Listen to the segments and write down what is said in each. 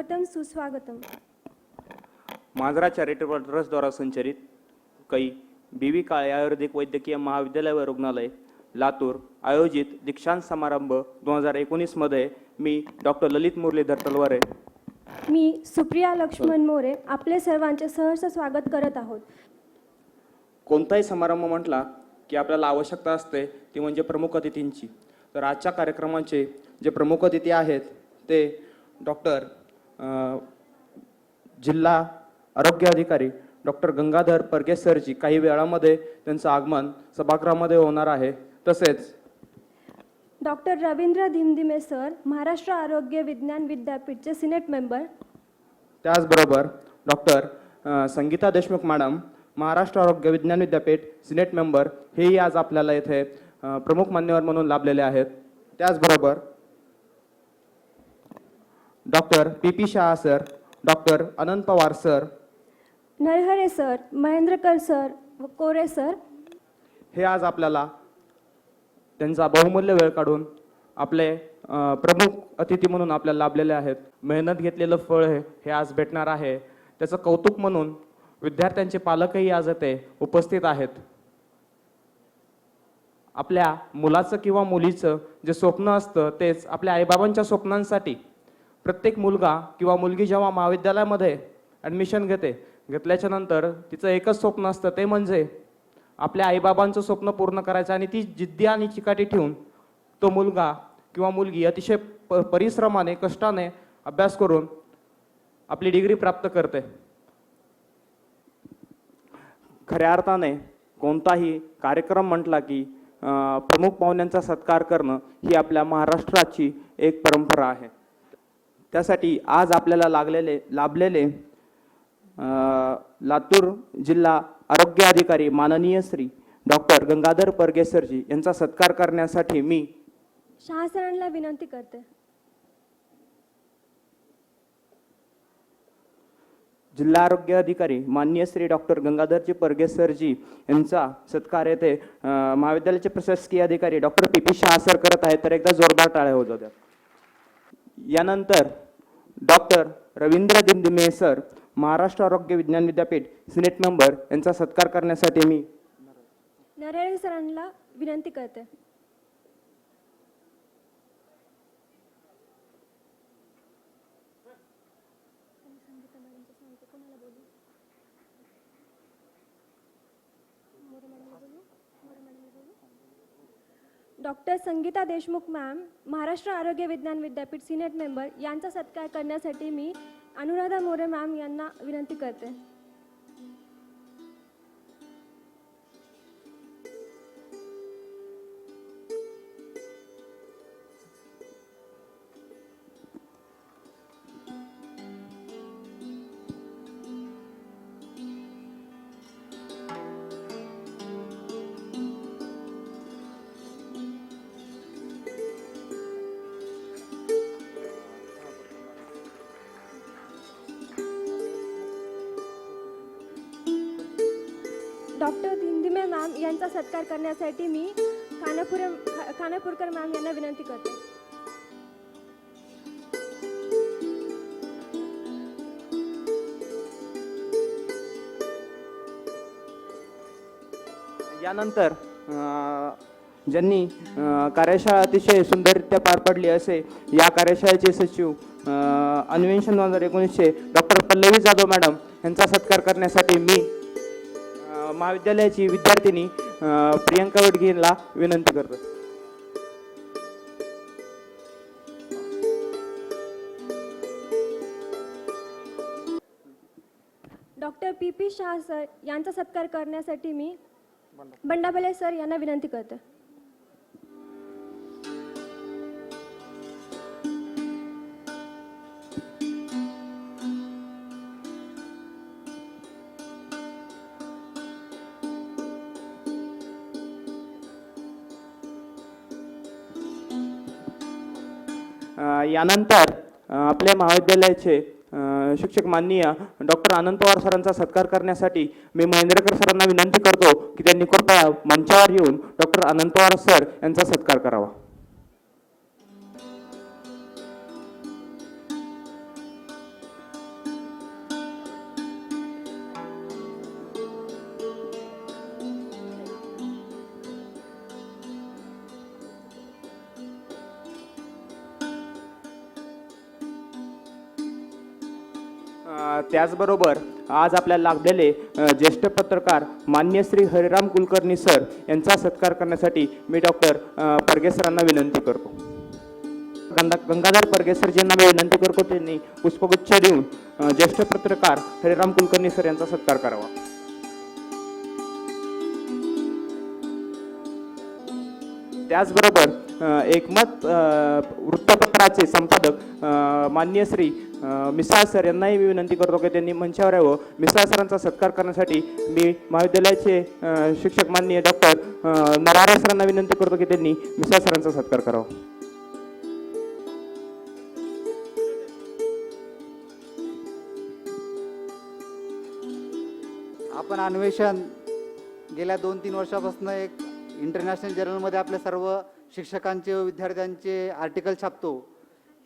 स्वागतम सुस्वागतम। Manjara charitable trust द्वारा संचलित कै बीवी काळे आयुर्वेदिक वैद्यकीय महाविद्यालय व रुग्णालय लातूर आयोजित दीक्षांत समारंभ 2019 मध्ये मी डॉक्टर ललित मुरलीधर तलवारे, मी सुप्रिया लक्ष्मण मोरे आपले सर्वांचे सहर्ष स्वागत करत आहोत। कोणताही समारंभ म्हटला की आपल्याला आवश्यकता असते ती म्हणजे प्रमुख अतिथींची। तर आजच्या कार्यक्रमाचे जे प्रमुख अतिथी आहेत ते डॉक्टर जिल्हा आरोग्य अधिकारी डॉक्टर गंगाधर परगे सरजी काही वेळामध्ये त्यांचं आगमन सभागृहामध्ये होणार आहे। तसेच डॉक्टर रवींद्र धिमधिमे सर महाराष्ट्र आरोग्य विज्ञान विद्यापीठचे सिनेट मेंबर, त्याचबरोबर डॉक्टर संगीता देशमुख मॅडम महाराष्ट्र आरोग्य विज्ञान विद्यापीठ सिनेट मेंबर हेही आज आपल्याला येथे प्रमुख मान्यवर म्हणून लाभलेले आहेत। त्याचबरोबर doctor P Shah sir, doctor Anant Pawar sir, Narhare sir, Mahendrakar sir व कोरे सर हे आज आपल्याला त्यांचा बहुमूल्य वेळ काढून आपले प्रमुख अतिथी म्हणून आपल्याला लाभलेले आहेत। मेहनत घेतलेलं फळ हे आज भेटणार आहे, त्याचं कौतुक म्हणून विद्यार्थ्यांचे पालकही आज येथे उपस्थित आहेत। आपल्या मुलाचं किंवा मुलीचं जे स्वप्न असतं तेच आपल्या आईबाबांच्या स्वप्नांसाठी प्रत्येक मुलगा किंवा मुलगी जेव्हा महाविद्यालयामध्ये ॲडमिशन घेतल्याच्या नंतर तिचं एकच स्वप्न असतं, ते म्हणजे आपल्या आईबाबांचं स्वप्न पूर्ण करायचं। आणि ती जिद्दी आणि चिकाटी ठेवून तो मुलगा किंवा मुलगी अतिशय परिश्रमाने कष्टाने अभ्यास करून आपली डिग्री प्राप्त करते। खऱ्या अर्थाने कोणताही कार्यक्रम म्हटला की प्रमुख पाहुण्यांचा सत्कार करणं ही आपल्या महाराष्ट्राची एक परंपरा आहे। त्यासाठी आज आपल्याला लाभलेले लातूर जिल्हा आरोग्य अधिकारी माननीय श्री डॉक्टर गंगाधर परगे सरजी यांचा सत्कार करण्यासाठी मी शाह सरांना विनंती करते। जिल्हा आरोग्य अधिकारी माननीय श्री डॉक्टर गंगाधरजी परगे सरजी यांचा सत्कार येथे महाविद्यालयाचे प्रशासकीय अधिकारी डॉक्टर पी शाह सर करत आहेत, तर एकदा जोरदार टाळ्या होऊ द्या। यानंतर डॉक्टर रवींद्र धिमधिमे सर महाराष्ट्र आरोग्य विज्ञान विद्यापीठ सिनेट मेंबर यांचा सत्कार करण्यासाठी मी नरहरे सरांना विनंती करते। डॉक्टर संगीता देशमुख मॅम महाराष्ट्र आरोग्य विज्ञान विद्यापीठ सिनेट मेंबर यांचा सत्कार करण्यासाठी मी अनुराधा मोरे मॅम यांना विनंती करते। डॉक्टर धिमधिमे मॅम यांचा सत्कार करण्यासाठी मी खानापूरकर मॅम यांना विनंती करते। यानंतर ज्यांनी कार्यशाळा अतिशय सुंदररित्या पार पडली असे या कार्यशाळेचे सचिव अन्वेषण 2019 डॉक्टर पल्लवी जाधव मॅडम यांचा सत्कार करण्यासाठी मी महाविद्यालयाची विद्यार्थिनी प्रियंका वडगीला विनंती करतो। डॉक्टर पी शाह सर यांचा सत्कार करण्यासाठी मी बंडाबले सर यांना विनंती करते। यानंतर आपल्या महाविद्यालयाचे शिक्षक माननीय डॉक्टर अनंत पवार सरांचा सत्कार करण्यासाठी मी महेंद्रकर सरांना विनंती करतो की त्यांनी कृपया मंचावर येऊन डॉक्टर अनंत पवार सर यांचा सत्कार करावा। त्याचबरोबर आज आपल्याला लाभलेले ज्येष्ठ पत्रकार मान्य श्री हरिराम कुलकर्णी सर यांचा सत्कार करण्यासाठी मी डॉक्टर परगे सरांना विनंती करतो. गंगाधर परगे सरजींना मी विनंती करतो त्यांनी पुष्पगुच्छ देऊन ज्येष्ठ पत्रकार हरिराम कुलकर्णी सर यांचा सत्कार करावा. त्याचबरोबर एकमत वृत्तपत्राचे संपादक मान्य श्री मिसाळ सर यांनाही मी विनंती करतो की त्यांनी मंचावर यावं. मिसाळ सरांचा सत्कार करण्यासाठी मी महाविद्यालयाचे शिक्षक माननीय डॉक्टर नरारे सरांना विनंती करतो की त्यांनी मिसाळ सरांचा सत्कार करावा. आपण अन्वेषण गेल्या 2-3 वर्षापासून एक इंटरनॅशनल जर्नलमध्ये आपल्या सर्व शिक्षकांचे व विद्यार्थ्यांचे आर्टिकल छापतो.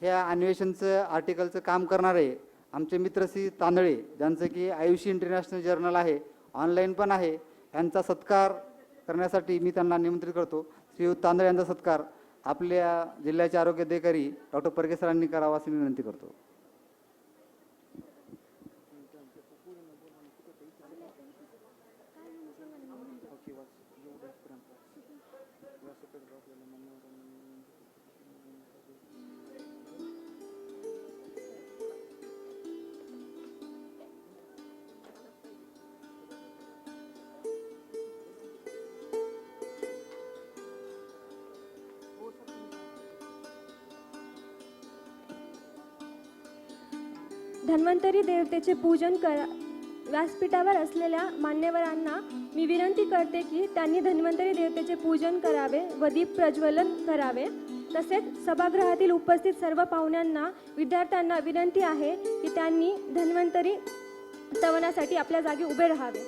ह्या अन्वेषणचं आर्टिकलचं काम करणारे आमचे मित्र श्री तांदळे, ज्यांचं की आयुषी इंटरनॅशनल जर्नल आहे, ऑनलाईन पण आहे, यांचा सत्कार करण्यासाठी मी त्यांना निमंत्रित करतो. श्री तांदळे यांचा सत्कार आपल्या जिल्ह्याचे आरोग्य अधिकारी डॉक्टर परगे सरांनी करावा अशी मी विनंती करतो. धन्वंतरी देवतेचे पूजन करा. व्यासपीठावर असलेल्या मान्यवरांना मी विनंती करते की त्यांनी धन्वंतरी देवतेचे पूजन करावे व दीप प्रज्वलन करावे. तसेच सभागृहातील उपस्थित सर्व पाहुण्यांना, विद्यार्थ्यांना विनंती आहे की त्यांनी धन्वंतरी स्तवनासाठी आपल्या जागी उभे राहावे.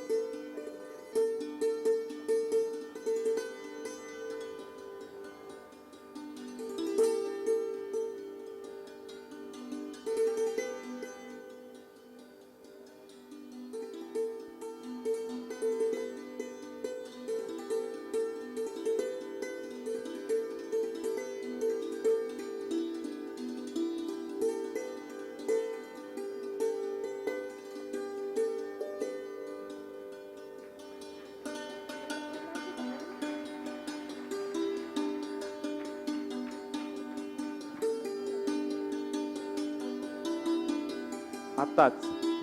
आत्ताच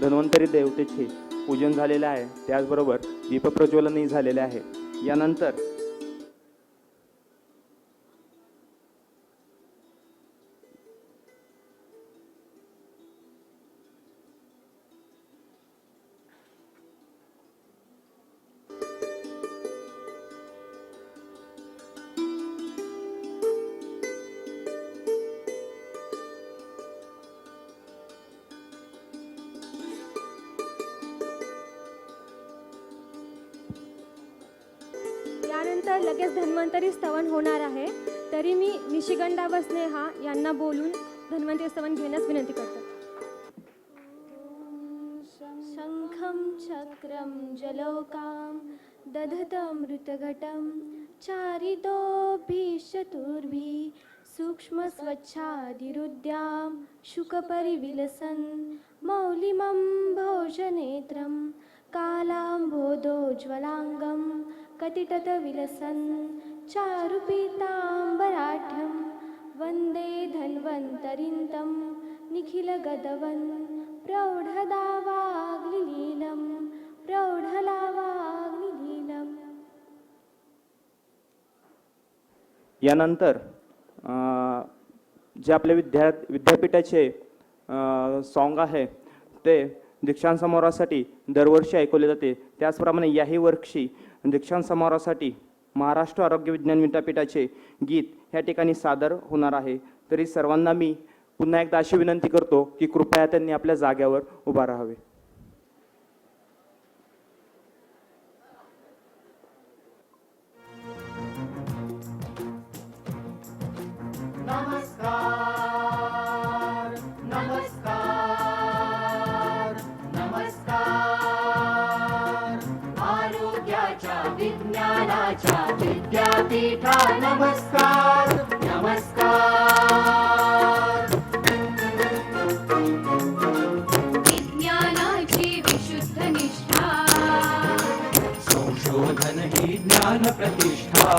धन्वंतरी देवतेचे पूजन झालेले आहे. त्याचबरोबर दीपप्रज्वलनही झालेले आहे. यानंतर त्यानंतर लगेच धन्वंतरी स्तवन होणार आहे. तरी मी निशिगंधा व स्नेहा यांना बोलून धन्वंतरी स्तवन घेण्यास विनंती करतो. शंखं चक्रं जलोकां दधतमृतघटं चारितोभिश्चतुर्भिः सूक्ष्मस्वच्छादिरुद्यां शुकपरिविलसन् मौलिमं भोजनेत्रं कालाम्भोदोज्ज्वलाङ्गं कतिततविलसन् चारुपीताम्बराढ्यं वन्दे धन्वन्तरिन्तं निखिलगदवन् प्रौढदावाग्निलीलं प्रौढलावाग्निलीलम्. यानंतर जे आपले विद्यापीठाचे सॉन्ग आहे ते दीक्षांत समारोहासाठी दरवर्षी ऐकवले जाते. त्याचप्रमाणे याही वर्षी दीक्षांत समारोहासाठी महाराष्ट्र आरोग्य विज्ञान विद्यापीठाचे गीत ह्या ठिकाणी सादर होणार आहे. तरी सर्वांना मी पुन्हा एकदा अशी विनंती करतो की कृपया त्यांनी आपल्या जाग्यावर उभा राहावे. नमस्कार नमस्कार नमस्कार आरोग्याच्या विज्ञानाच्या विद्यापीठा नमस्कार नमस्कार. ज्ञान प्रतिष्ठा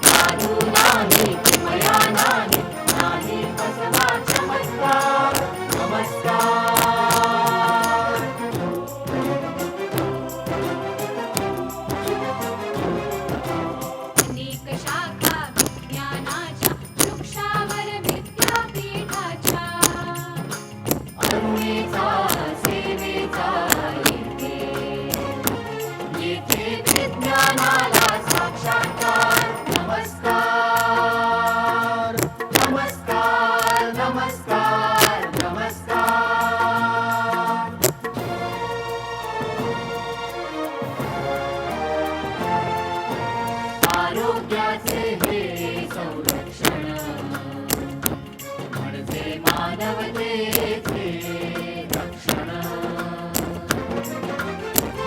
दारू नाही किमया नाही बसवा चमत्कार नमस्कार अनेक शाखा विज्ञानाच्या वृक्षावर विद्यापीठाच्या करुणेचा सेवेचा येथे विज्ञानाला साक्षात्कार नमस्कार नमस्कार नमस्कार नमस्कार आरोग्याचे हे संरक्षण म्हणजे मानवतेचे रक्षण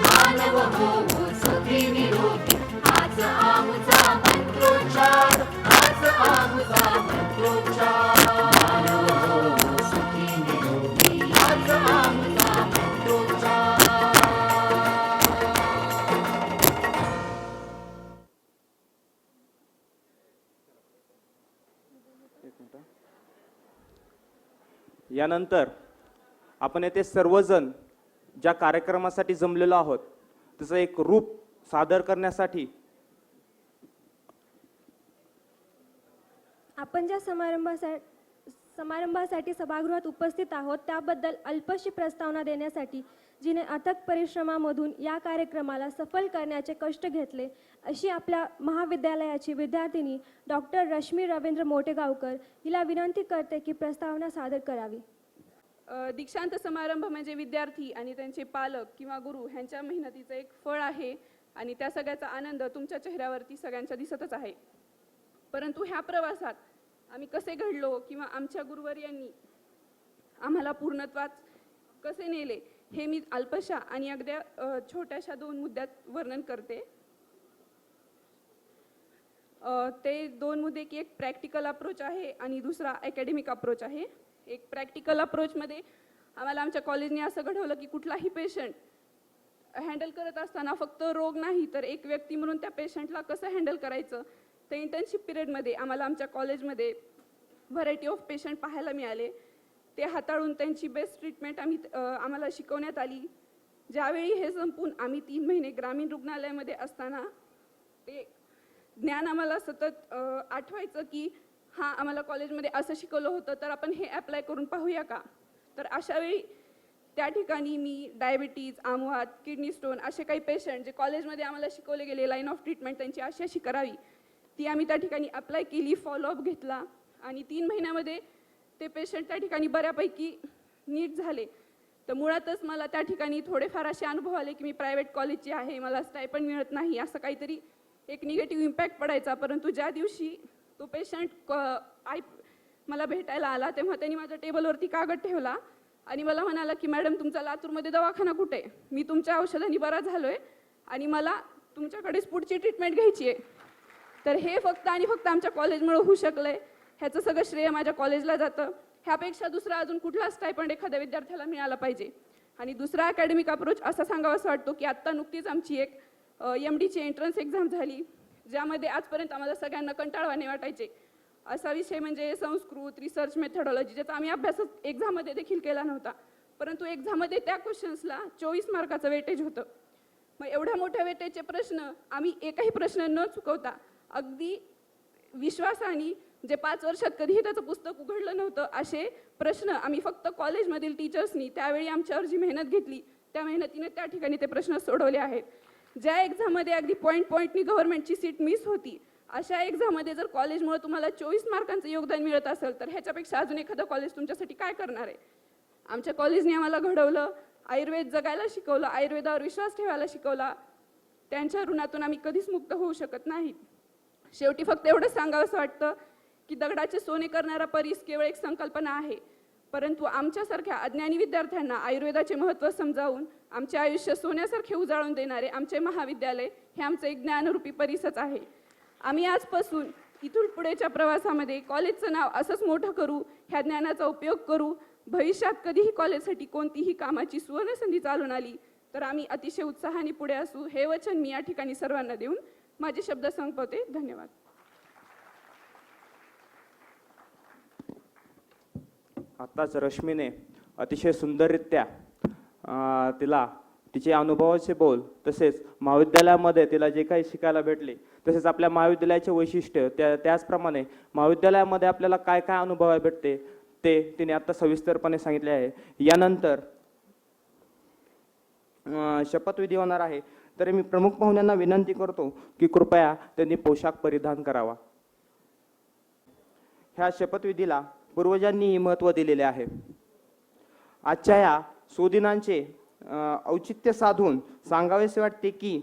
मानव होऊ सुखी निरोगी हाच आमचा मंत्रोच्चार हाच आमचा मंत्रोच्चार मानव होऊ सुखी निरोगी हाच आमचा मंत्रोच्चार यानंतर आपण येथे सर्वजण ज्या कार्यक्रमासाठी जमलेलो आहोत त्याचं एक रूप सादर करण्यासाठी आपण ज्या समारंभासाठी सभागृहात उपस्थित आहोत त्याबद्दल अल्पशी प्रस्तावना देण्यासाठी जिने अथक परिश्रमामधून या कार्यक्रमाला सफल करण्याचे कष्ट घेतले अशी आपल्या महाविद्यालयाची विद्यार्थिनी डॉक्टर रश्मी रवींद्र मोटेगावकर हिला विनंती करते की प्रस्तावना सादर करावी. दीक्षांत समारंभ म्हणजे विद्यार्थी आणि त्यांचे पालक किंवा गुरु ह्यांच्या मेहनतीचं एक फळ आहे आणि त्या सगळ्याचा आनंद तुमच्या चेहऱ्यावरती सगळ्यांच्या दिसतच आहे. परंतु ह्या प्रवासात आम्ही कसे घडलो किंवा आमच्या गुरुवर यांनी आम्हाला पूर्णत्वात कसे नेले हे मी अल्पशा आणि अगदी छोट्याशा 2 मुद्द्यात वर्णन करते. ते 2 मुद्दे की एक प्रॅक्टिकल अप्रोच आहे आणि दुसरा अकॅडमिक अप्रोच आहे. एक प्रॅक्टिकल अप्रोचमध्ये आम्हाला आमच्या कॉलेजने असं घडवलं की कुठलाही पेशंट हँडल करत असताना फक्त रोग नाही तर एक व्यक्ती म्हणून त्या पेशंटला कसं हँडल करायचं ते इंटर्नशिप पिरियडमध्ये आम्हाला आमच्या कॉलेजमध्ये व्हरायटी ऑफ पेशंट पाहायला मिळाले. ते हाताळून त्यांची बेस्ट ट्रीटमेंट आम्हाला शिकवण्यात आली. ज्यावेळी हे संपून आम्ही 3 महिने ग्रामीण रुग्णालयामध्ये असताना ते ज्ञान आम्हाला सतत आठवायचं की हां आम्हाला कॉलेजमध्ये असं शिकवलं होतं तर आपण हे अप्लाय करून पाहूया का. तर अशावेळी त्या ठिकाणी मी डायबिटीज आमवाद किडनी स्टोन असे काही पेशंट जे कॉलेजमध्ये आम्हाला शिकवले गेले लाईन ऑफ ट्रीटमेंट त्यांची अशी करावी ती आम्ही त्या ठिकाणी अप्लाय केली फॉलोअप घेतला आणि 3 महिन्यामध्ये ते पेशंट त्या ठिकाणी बऱ्यापैकी नीट झाले. तर मुळातच मला त्या ठिकाणी थोडेफार असे अनुभव आले की मी प्रायव्हेट कॉलेजची आहे मला स्टायपंड मिळत नाही असं काहीतरी एक निगेटिव्ह इम्पॅक्ट पडायचा. परंतु ज्या दिवशी तो पेशंट मला भेटायला आला तेव्हा त्यांनी माझ्या टेबलवरती कागद ठेवला आणि मला म्हणाला की मॅडम तुमचा लातूरमध्ये दवाखाना कुठे आहे मी तुमच्या औषधांनी बरा झालो आहे आणि मला तुमच्याकडेच पुढची ट्रीटमेंट घ्यायची आहे. तर हे फक्त आणि फक्त आमच्या कॉलेजमुळे होऊ शकलं आहे. ह्याचं सगळं श्रेय माझ्या कॉलेजला जातं. ह्यापेक्षा दुसरा अजून कुठला स्टायपंड एखाद्या विद्यार्थ्याला मिळाला पाहिजे. आणि दुसरा अकॅडमिक अप्रोच असा सांगावा असं वाटतो की आत्ता नुकतीच आमची एक MDची एंट्रन्स एक्झाम झाली ज्यामध्ये आजपर्यंत आम्हाला सगळ्यांना कंटाळवाणे वाटायचे असा विषय म्हणजे संस्कृत रिसर्च मेथडॉलॉजी ज्याचा आम्ही अभ्यास एक्झाममध्ये देखील केला नव्हता. परंतु एक्झाममध्ये त्या क्वेश्चन्सला 24 मार्काचं वेटेज होतं. मग एवढ्या मोठ्या वेटेजचे प्रश्न आम्ही एकही प्रश्न न चुकवता अगदी विश्वासाने जे 5 वर्षात कधीही त्याचं पुस्तक उघडलं नव्हतं असे प्रश्न आम्ही फक्त कॉलेजमधील टीचर्सनी त्यावेळी आमच्यावर जी मेहनत घेतली त्या मेहनतीने त्या ठिकाणी ते प्रश्न सोडवले आहेत. ज्या एक्झाममध्ये अगदी पॉईंटनी गव्हर्नमेंटची सीट मिस होती अशा एक्झाममध्ये जर कॉलेजमुळे तुम्हाला 24 मार्कांचं योगदान मिळत असेल तर ह्याच्यापेक्षा अजून एखादं कॉलेज तुमच्यासाठी काय करणार आहे. आमच्या कॉलेजने आम्हाला घडवलं आयुर्वेद जगायला शिकवलं आयुर्वेदावर विश्वास ठेवायला शिकवला. त्यांच्या ऋणातून आम्ही कधीच मुक्त होऊ शकत नाही. शेवटी फक्त एवढंच सांगावंसं वाटतं की दगडाचे सोने करणारा परीस केवळ एक संकल्पना आहे परंतु आमच्यासारख्या अज्ञानी विद्यार्थ्यांना आयुर्वेदाचे महत्त्व समजावून आमचे आयुष्य सोन्यासारखे उजाळून देणारे आमचे महाविद्यालय हे आमचं एक ज्ञानरूपी परीसच आहे. आम्ही आजपासून इथून पुढेच्या प्रवासामध्ये कॉलेजचं नाव असंच मोठं करू ह्या ज्ञानाचा उपयोग करू. भविष्यात कधीही कॉलेजसाठी कोणतीही कामाची सुवर्णसंधी चालून आली तर आम्ही अतिशय उत्साहाने पुढे असू, हे वचन मी या ठिकाणी सर्वांना देऊन माझे शब्द संपवते. धन्यवाद. आत्ताच रश्मीने अतिशय सुंदररित्या तिला तिचे अनुभवाचे बोल, तसेच महाविद्यालयामध्ये तिला जे काही शिकायला भेटले, तसेच आपल्या महाविद्यालयाचे वैशिष्ट्य, त्याचप्रमाणे महाविद्यालयामध्ये आपल्याला काय काय अनुभवायला भेटते ते तिने आता सविस्तरपणे सांगितले आहे. यानंतर शपथविधी होणार आहे, तरी मी प्रमुख पाहुण्यांना विनंती करतो की कृपया त्यांनी पोशाख परिधान करावा. ह्या शपथविधीला पूर्वजांनीही महत्त्व दिलेले आहे. आजच्या या सुदिनांचे औचित्य साधून सांगावेसे वाटते की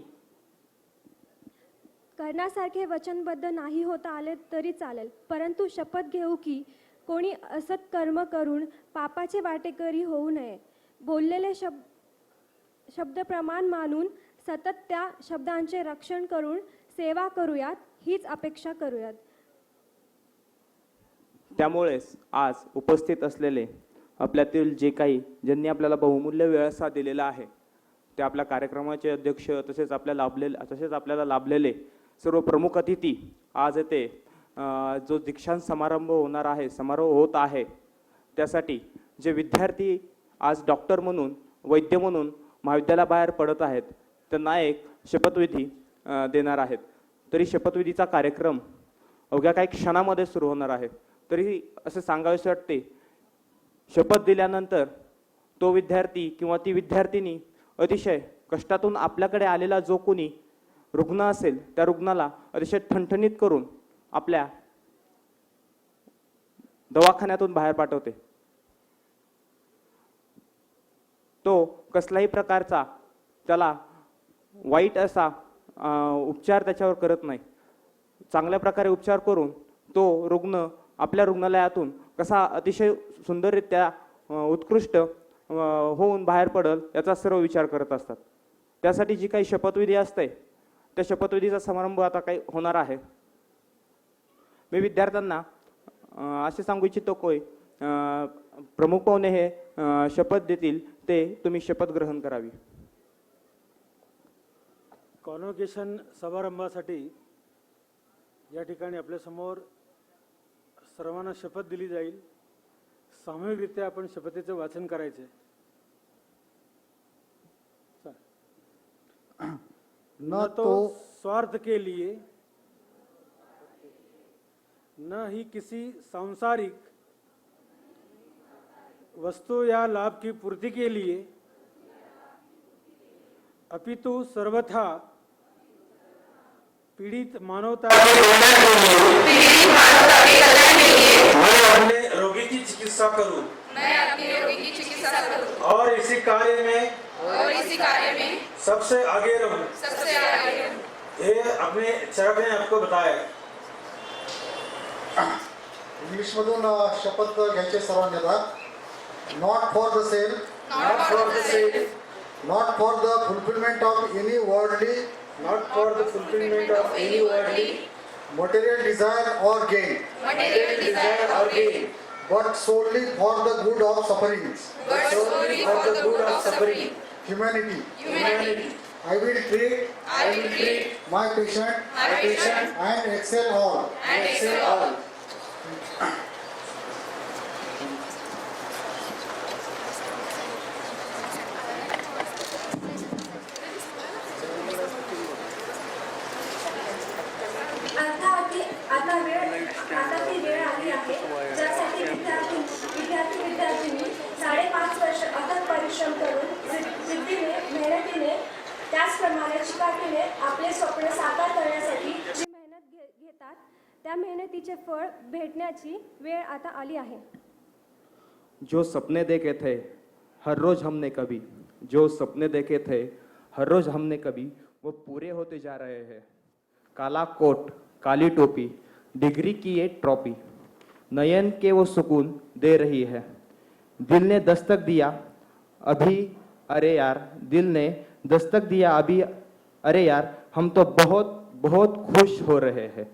करण्यासारखे वचनबद्ध नाही होता आले तरी चालेल, परंतु शपथ घेऊ की कोणी असत कर्म करून पापाचे वाटेकरी होऊ नये. बोललेले शब्द प्रमाण मानून सतत त्या शब्दांचे रक्षण करून सेवा करूयात, हीच अपेक्षा करूयात. त्यामुळेच आज उपस्थित असलेले आपल्यातील जे काही ज्यांनी आपल्याला बहुमूल्य वेळ असा दिलेला आहे, ते आपल्या कार्यक्रमाचे अध्यक्ष, तसेच आपल्याला लाभलेले सर्व प्रमुख अतिथी, आज येथे जो दीक्षांत समारोह होत आहे, त्यासाठी जे विद्यार्थी आज डॉक्टर म्हणून, वैद्य म्हणून महाविद्यालयाबाहेर पडत आहेत, त्यांना एक शपथविधी देणार आहेत. तरी शपथविधीचा कार्यक्रम अवघ्या काही क्षणामध्ये सुरू होणार आहे. तरी असे सांगावेसे वाटते, शपथ दिल्यानंतर तो विद्यार्थी किंवा ती विद्यार्थिनी अतिशय कष्टातून आपल्याकडे आलेला जो कोणी रुग्ण असेल, त्या रुग्णाला अतिशय ठणठणीत करून आपल्या दवाखान्यातून बाहेर पाठवते. तो कसल्याही प्रकारचा त्याला वाईट असा उपचार त्याच्यावर करत नाही. चांगल्या प्रकारे उपचार करून तो रुग्ण आपल्या रुग्णालयातून कसा अतिशय सुंदररित्या उत्कृष्ट होऊन बाहेर पडेल याचा सर्व विचार करत असतात. त्यासाठी जी काही शपथविधी असते, त्या शपथविधीचा समारंभ आता काही होणार आहे. मी विद्यार्थ्यांना असे सांगू इच्छितो की प्रमुख पाहुणे हे शपथ देतील, ते तुम्ही शपथ ग्रहण करावी. कॉन्व्होकेशन समारंभासाठी या ठिकाणी आपल्यासमोर सर्वांना शपथ दिली जाईल. सामूहिकरित्या आपण शपथेचं वाचन करायचे. न तो स्वार्थ के लिए, न ही किसी सांसारिक वस्तु या लाभ की पूर्ति के लिए, अपितु सर्वथा पीड़ित मानवता अपने रोगी की चिकित्सा करूं, और इसी कार्य में सबसे आगे रहूं. ये अपने चरक ने आपको बताया. इंग्लिशमधून शपथ घ्यायचे सर्वांनी येतात. Not for the sale, not for the fulfilment of any worldly, material desire or gain, but solely for the good of sufferings, humanity. I will treat my patient and excel all. आता ती वेळ आली आहे ज्यासाठी विद्यार्थी 5.5 वर्ष अथक परिश्रम करून जिद्दीने, मेहनतीने, त्याचप्रमाणे चिकाटीने आपले स्वप्न साकार करण्यासाठी जी मेहनत घेतात, त्या मेहनतीचे फळ भेटण्याची वेळ आता आली आहे. जो सपने देखे थे हर रोज हमने कभी, जो सपने देखे थे हर रोज हमने कभी, वो पूरे होते जा रहे हैं. काला कोट, काली टोपी, डिग्री की ये ट्रॉफी, नयन के वो सुकून दे रही है. दिल ने दस्तक दिया अभी, अरे यार, दिल ने दस्तक दिया अभी, अरे यार, हम तो बहुत बहुत खुश हो रहे हैं.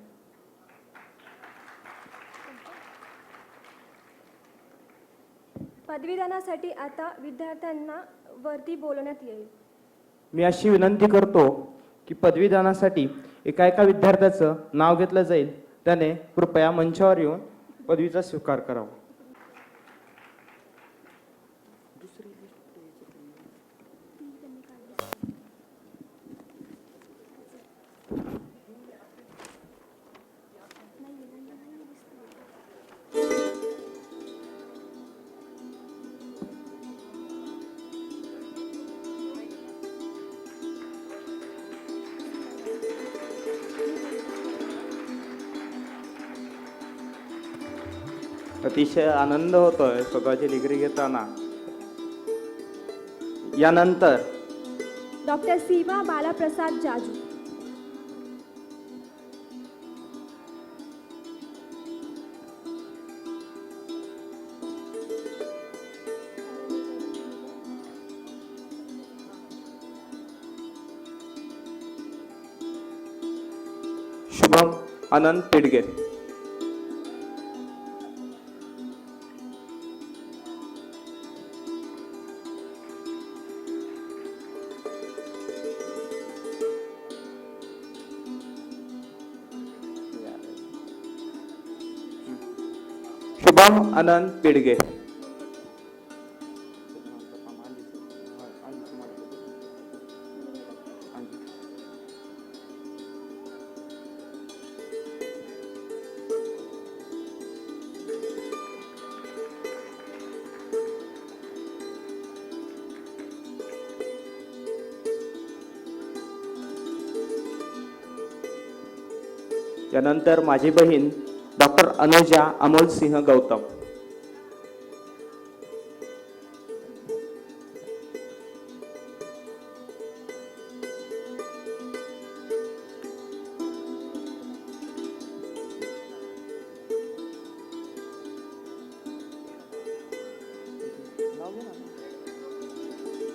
पदवीदानासाठी आता विद्यार्थ्यांना वरती बोलवण्यात येईल. मी अशी विनंती करतो की पदवीदानासाठी एका विद्यार्थ्याचं नाव घेतलं जाईल, त्याने कृपया मंचावर येऊन पदवीचा स्वीकार करावा. अतिशय आनंद होतोय स्वतःची डिग्री घेताना. यानंतर डॉक्टर सीमा बालाप्रसाद जाजू. शुभम आनंद पिडगे. शुभम आनंद पिडगे. यानंतर माझी बहीण डॉक्टर अनुजा अमोल सिंह गौतम.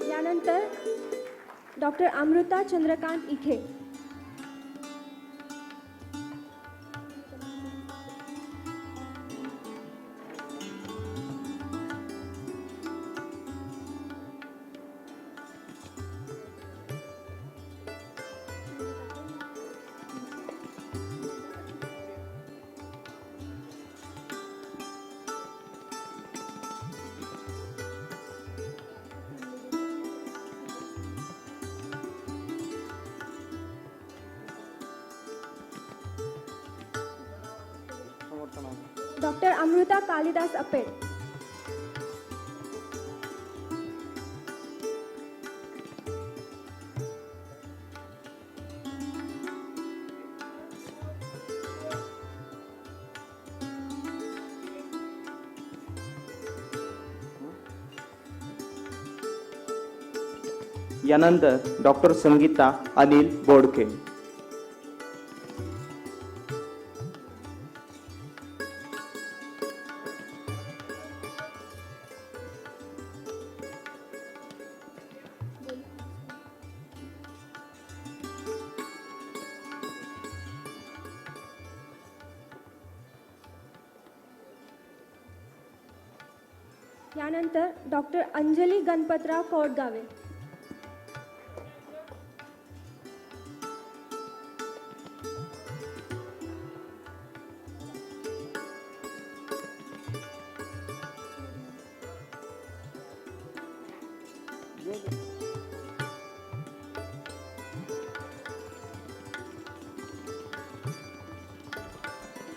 यानंतर डॉक्टर अमृता चंद्रकांत इखे. डॉक्टर अमृता कालिदास अपेड. यानंतर डॉक्टर संगीता अनिल बोडके. यानंतर डॉक्टर अंजली गणपतराव कोटगावे.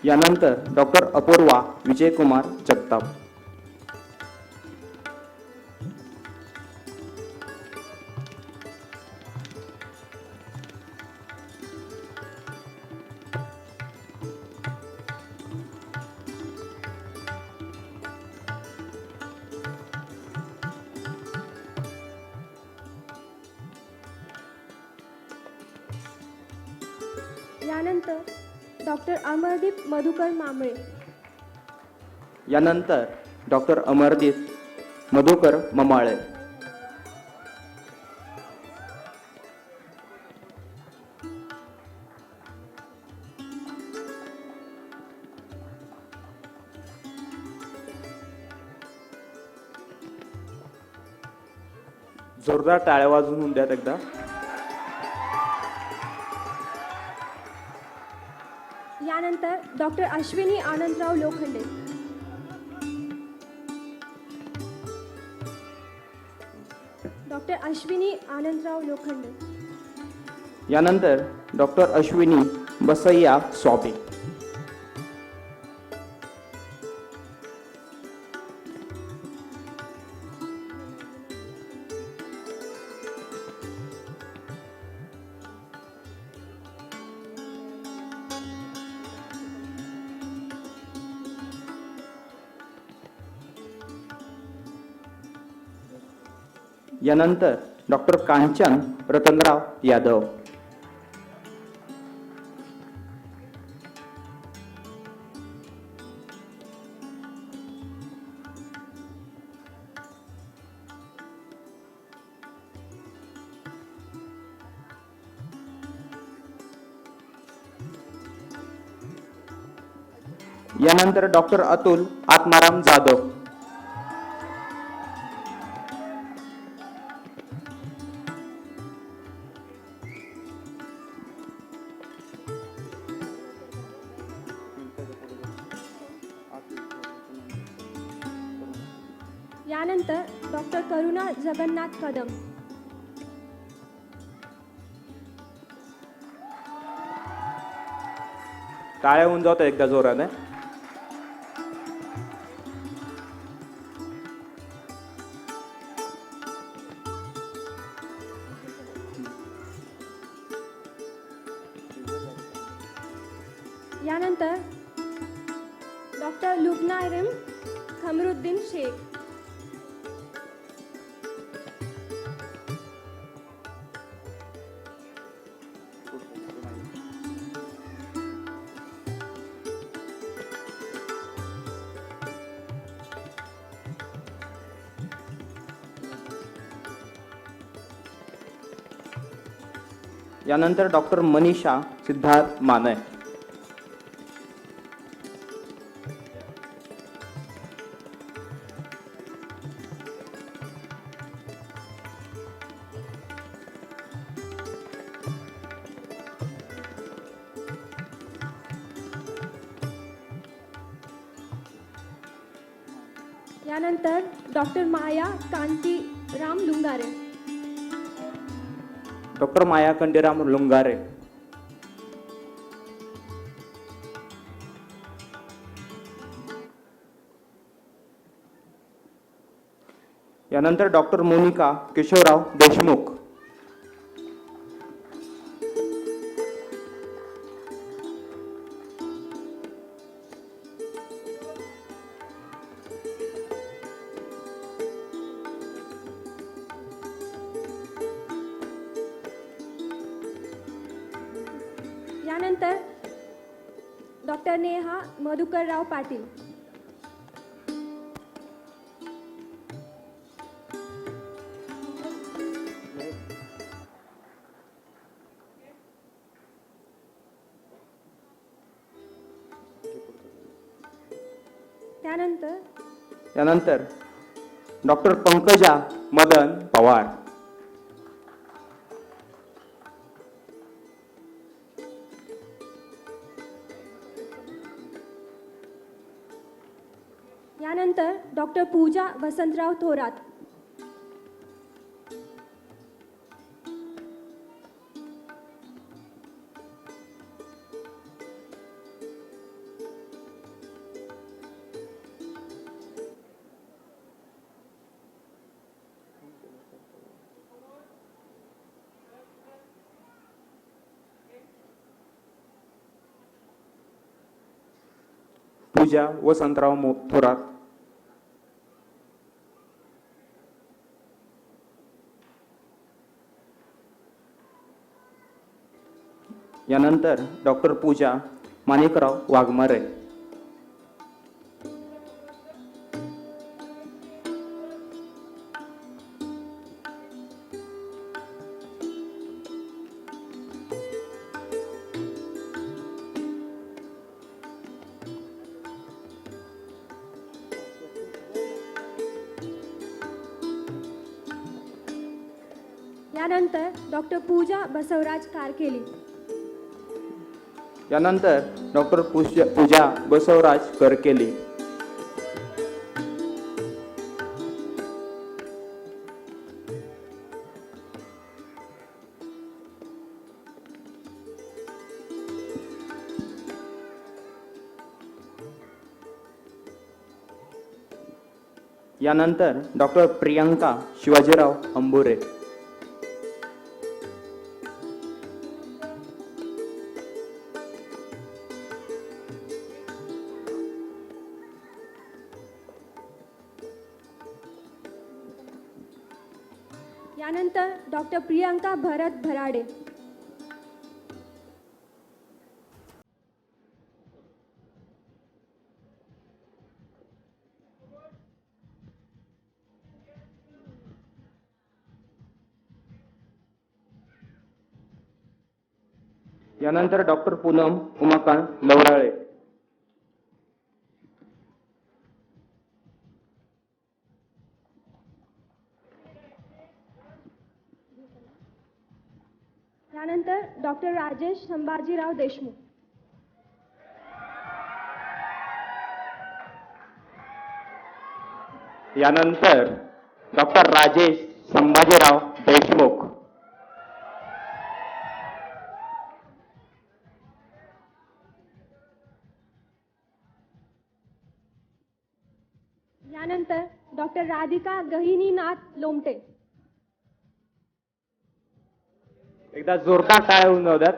यानंतर डॉक्टर अपूर्वा विजयकुमार जगताप. यानंतर डॉक्टर अमरदीप मधुकर मांबळे. यानंतर डॉक्टर अमरदीप मधुकर ममाळे. जोरदार टाळ्या वाजवून द्यात एकदा. यानंतर डॉक्टर अश्विनी आनंदराव लोखंडे. डॉक्टर अश्विनी आनंदराव लोखंडे. यानंतर डॉक्टर अश्विनी बसय्या स्वामी. यानंतर डॉक्टर कांचन रतनराव यादव. यानंतर डॉक्टर अतुल आत्माराम जाधव. यानंतर डॉक्टर करुणा जगन्नाथ कदम. टाळ्या होऊन जातो एकदा जोराने. यानंतर डॉक्टर लुबना इरम खमरुद्दीन शेख. यानंतर डॉक्टर मनीषा सिद्धार्थ माने. यानंतर डॉक्टर माया कांतीराम लुंगारे. डॉक्टर माया कंडीराम लुंगारे. यानंतर डॉक्टर मोनिका केशवराव देशमुख. यानंतर डॉक्टर नेहा मधुकरराव पाटील. यानंतर डॉक्टर पंकजा मदन पवार. यानंतर डॉक्टर पूजा वसंतराव थोरात. पूजा वसंतराव थोरात. यानंतर डॉक्टर पूजा माणिकराव वाघमारे. यानंतर डॉक्टर पूजा बसवराज कारकेली. यानंतर डॉक्टर पूजा बसवराज करकेली. यानंतर डॉक्टर प्रियंका शिवाजीराव अंबुरे. यानंतर डॉक्टर प्रियंका भरत भराडे. यानंतर डॉक्टर पूनम उमाकांत लवराळे. यानंतर डॉक्टर राजेश संभाजीराव देशमुख. यानंतर डॉक्टर राजेश संभाजीराव देशमुख. यानंतर डॉक्टर राधिका गहिनीनाथ लोमटे. एकदा जोरदार टाळ्या होऊन जाऊ द्यात.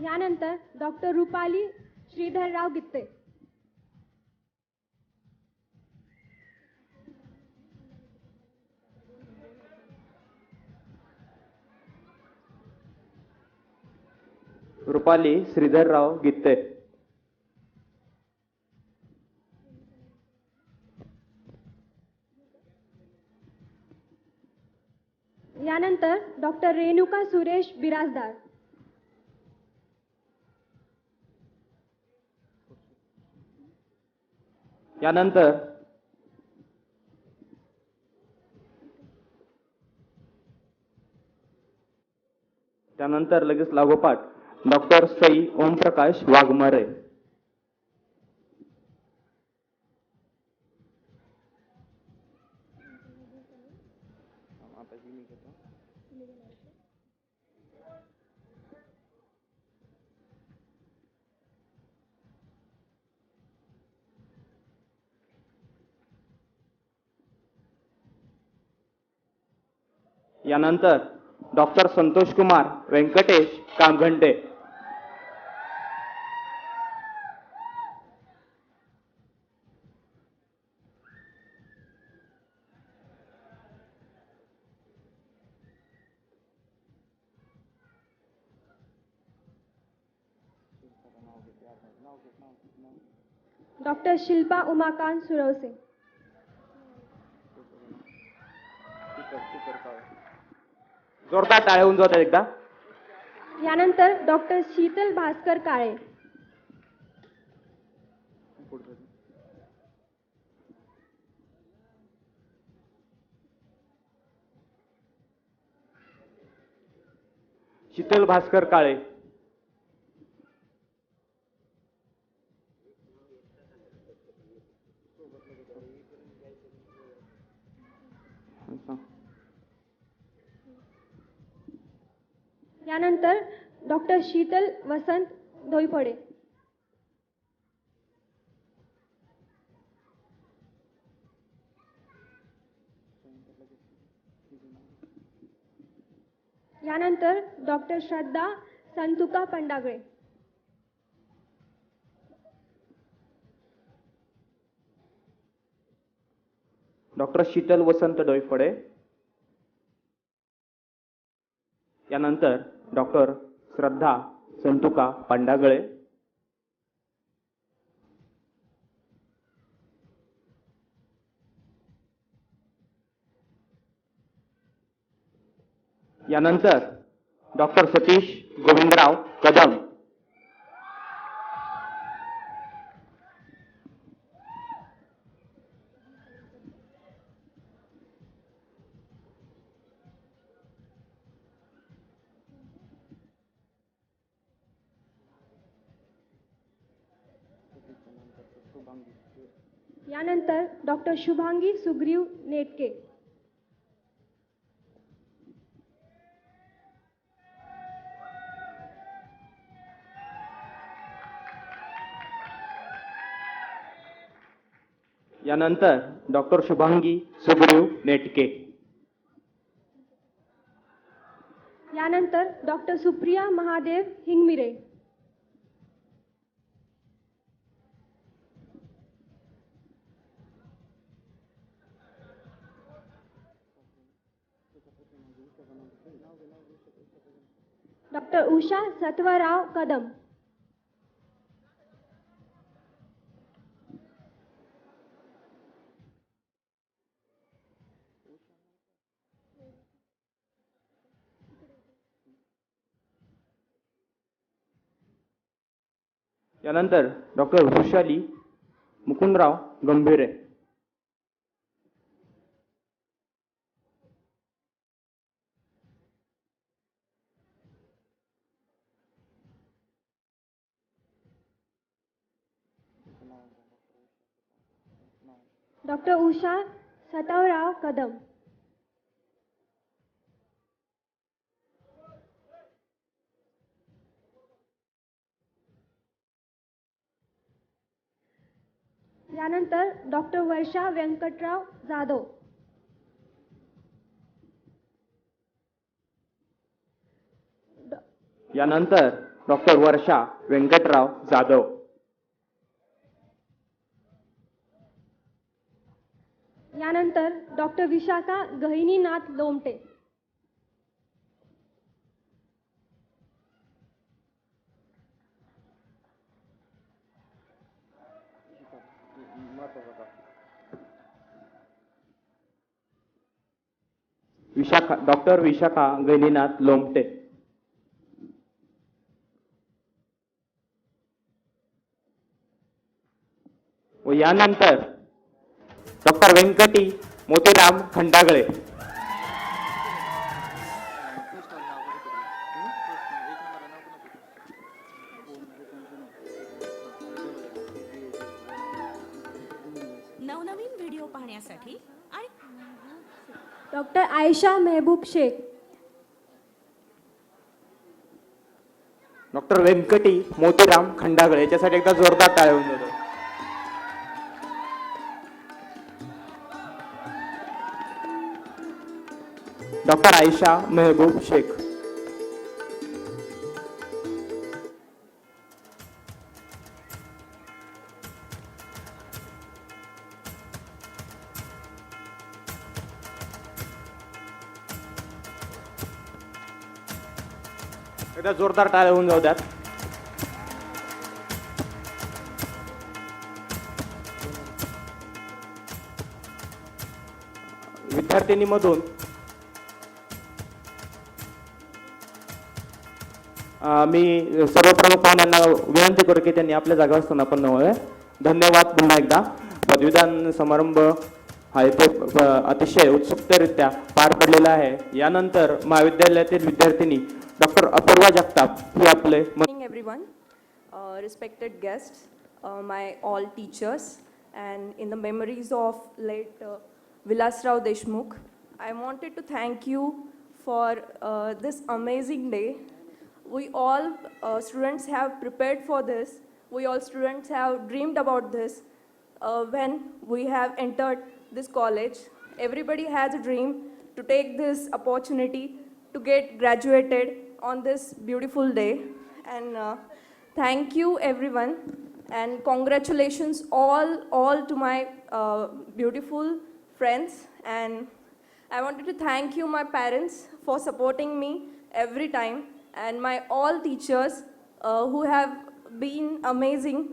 यानंतर डॉक्टर रुपाली श्रीधरराव गित्ते. रुपाली श्रीधरराव गित्ते. यानंतर डॉक्टर रेणुका सुरेश बिराजदार. यानंतर त्यानंतर लगेच लागोपाठ डॉक्टर सई ओमप्रकाश वाघमारे. यानंतर डॉक्टर संतोष कुमार व्यंकटेश कामघंटे. डॉक्टर शिल्पा उमाकांत सुरवसे. जोरदार टाळ्या होऊन जातात एकदा. यानंतर डॉक्टर शीतल भास्कर काळे. शीतल भास्कर काळे. यानंतर डॉक्टर शीतल वसंत धोईफोडे. यानंतर डॉक्टर श्रद्धा संतुका पंडागळे. डॉक्टर शीतल वसंत डोईफोडे. यानंतर डॉक्टर श्रद्धा संतुका पांडागळे. यानंतर डॉक्टर सतीश गोविंदराव कदम. यानंतर डॉक्टर शुभांगी सुग्रीव नेटके. यानंतर डॉक्टर शुभांगी सुग्रीव नेटके. यानंतर डॉक्टर सुप्रिया महादेव हिंगमिरे. डॉक्टर उषा सत्वराव कदम. यानंतर डॉक्टर वृषाली मुकुंदराव गंभीरे. डॉक्टर उषा सतवराव कदम. यानंतर डॉक्टर वर्षा व्यंकटराव जाधव. यानंतर डॉक्टर वर्षा व्यंकटराव जाधव. यानंतर डॉक्टर विशाखा गहिनीनाथ लोमटे. डॉक्टर विशाखा गहिनीनाथ लोमटे. व यानंतर डॉक्टर व्यंकटी मोतीराम खंडागळे. नवनवीन व्हिडिओ पाहण्यासाठी आणि डॉक्टर आयशा मेहबूब शेख. डॉक्टर व्यंकटी मोतीराम खंडागळे याच्यासाठी एकदा जोरदार टाळ्या होऊन जातो. डॉक्टर आयशा मेहबूब शेख. एकदा जोरदार टाळ्या होऊन जाऊ द्यात. विद्यार्थिनीमधून मी सर्व प्रमुख पाहुण्यांना विनंती करू की त्यांनी आपल्या जागा स्थानापन्न व्हावे. धन्यवाद. पुन्हा एकदा पदवीदान समारंभ हा इथे अतिशय उत्सुकरित्या पार पडलेला आहे. यानंतर महाविद्यालयातील विद्यार्थिनी डॉक्टर अपूर्वा जगताप ही आपले Morning everyone, respected guests, my all teachers, and in the memories of late Vilasrao Deshmukh, I wanted to thank you for this amazing day. We all students have prepared for this. We all students have dreamed about this when we have entered this college. Everybody has a dream to take this opportunity to get graduated on this beautiful day. And thank you everyone, and congratulations all to my beautiful friends. And I wanted to thank you my parents for supporting me every time, and my all teachers who have been amazing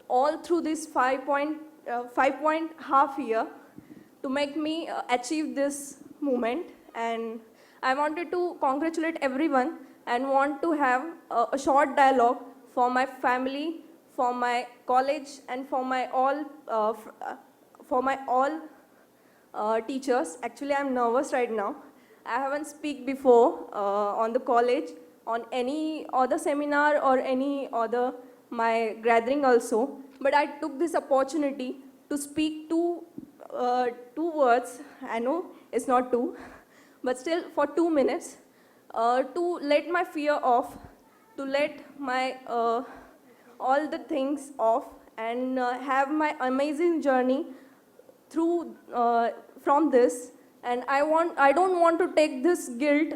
all through this 5.5 year to make me achieve this moment. And I wanted to congratulate everyone and want to have a short dialogue for my family, for my college, and for my all teachers. Actually, I'm nervous right now. I haven't speak before on the college, on any other seminar or any other my gathering also. but I took this opportunity to speak two words. I know it's not two, but still for 2 minutes, to let my fear off, to let my all the things off, and have my amazing journey through from this. And I don't want to take this guilt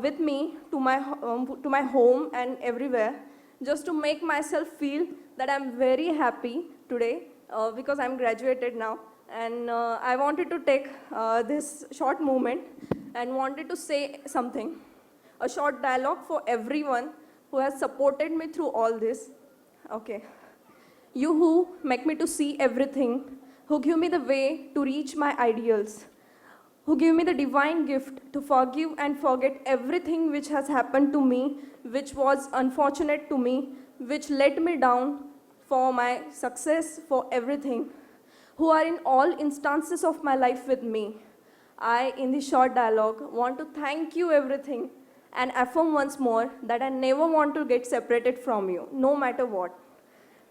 with me to my home and everywhere, just to make myself feel that I'm very happy today because I'm graduated now. And I wanted to take this short moment and wanted to say something, a short dialogue for everyone who has supported me through all this. Okay. You who make me to see everything, who give me the way to reach my ideals, who give me the divine gift to forgive and forget everything which has happened to me, which was unfortunate to me, which let me down, for my success, for everything, who are in all instances of my life with me. I, in this short dialogue, want to thank you everything and affirm once more that I never want to get separated from you, no matter what.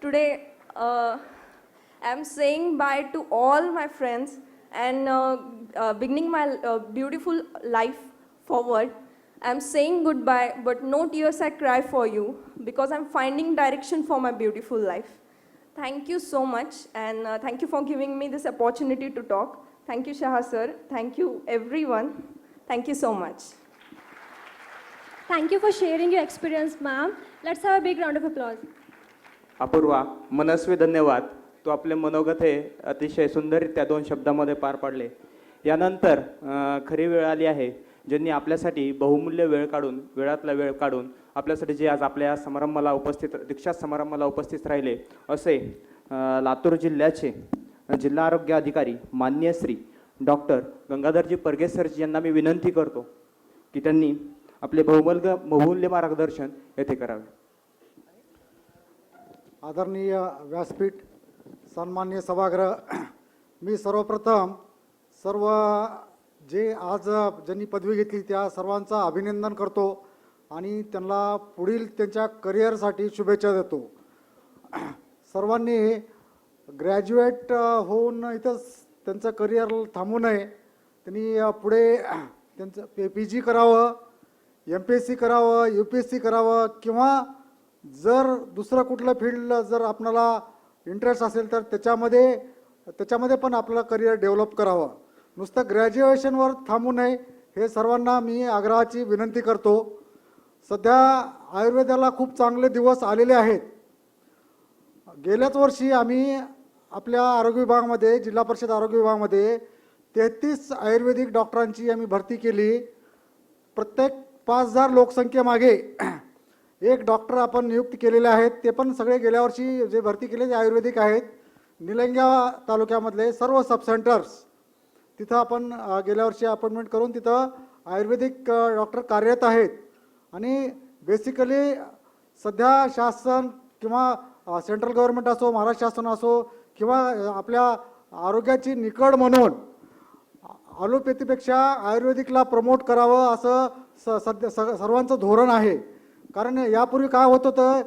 Today, I'm saying bye to all my friends and beginning my beautiful life forward. I'm saying goodbye, but no tears I cry for you, because I'm finding direction for my beautiful life. Thank you so much, and thank you for giving me this opportunity to talk. Thank you, Shah sir. Thank you, everyone. Thank you so much. Thank you for sharing your experience, ma'am. Let's have a big round of applause. Apurva, मनस्वी धन्यवाद. तू आपले मनोगत हे अतिशय सुंदररित्या 2 शब्दामध्ये पार पाडले. यानंतर खरी वेळ आली आहे ज्यांनी आपल्यासाठी बहुमूल्य वेळ काढून, वेळातला वेळ काढून आपल्यासाठी जे आज आपल्या समारंभाला दीक्षा समारंभाला उपस्थित राहिले असे लातूर जिल्ह्याचे जिल्हा आरोग्य अधिकारी माननीय श्री डॉक्टर गंगाधरजी परगे सरजी यांना मी विनंती करतो की त्यांनी आपले बहुमूल्य मार्गदर्शन येथे करावे. आदरणीय व्यासपीठ, सन्माननीय सभागृह, मी सर्वप्रथम सर्व जे आज ज्यांनी पदवी घेतली त्या सर्वांचं अभिनंदन करतो आणि त्यांना पुढील त्यांच्या करिअरसाठी शुभेच्छा देतो. सर्वांनी ग्रॅज्युएट होऊन इथंच त्यांचं करिअर थांबू नये. त्यांनी पुढे त्यांचं PG करावं, MPSC करावं, UPSC करावं, किंवा जर दुसरं कुठलं फील्ड जर आपल्याला इंटरेस्ट असेल तर त्याच्यामध्ये पण आपल्याला करिअर डेव्हलप करावं. नुसतं ग्रॅज्युएशनवर थांबू नये, हे सर्वांना मी आग्रहाची विनंती करतो. सध्या आयुर्वेदाला खूप चांगले दिवस आलेले आहेत. गेल्याच वर्षी आम्ही आपल्या आरोग्य विभागामध्ये, जिल्हा परिषद आरोग्य विभागामध्ये 33 आयुर्वेदिक डॉक्टरांची आम्ही भरती केली. प्रत्येक 5000 लोकसंख्येमागे एक डॉक्टर आपण नियुक्त केलेले आहेत. ते पण सगळे गेल्या वर्षी जे भरती केले ते आयुर्वेदिक आहेत. निलंग्या तालुक्यामधले सर्व सब सेंटर्स तिथं आपण गेल्या वर्षी अपॉइंटमेंट करून तिथं आयुर्वेदिक डॉक्टर कार्यरत आहेत. आणि बेसिकली सध्या शासन किंवा सेंट्रल गव्हर्नमेंट असो, महाराष्ट्र शासन असो, किंवा आपल्या आरोग्याची निकड म्हणून ॲलोपॅथीपेक्षा आयुर्वेदिकला प्रमोट करावं असं सध्या सर्वांचं धोरण आहे. कारण यापूर्वी काय होत होतं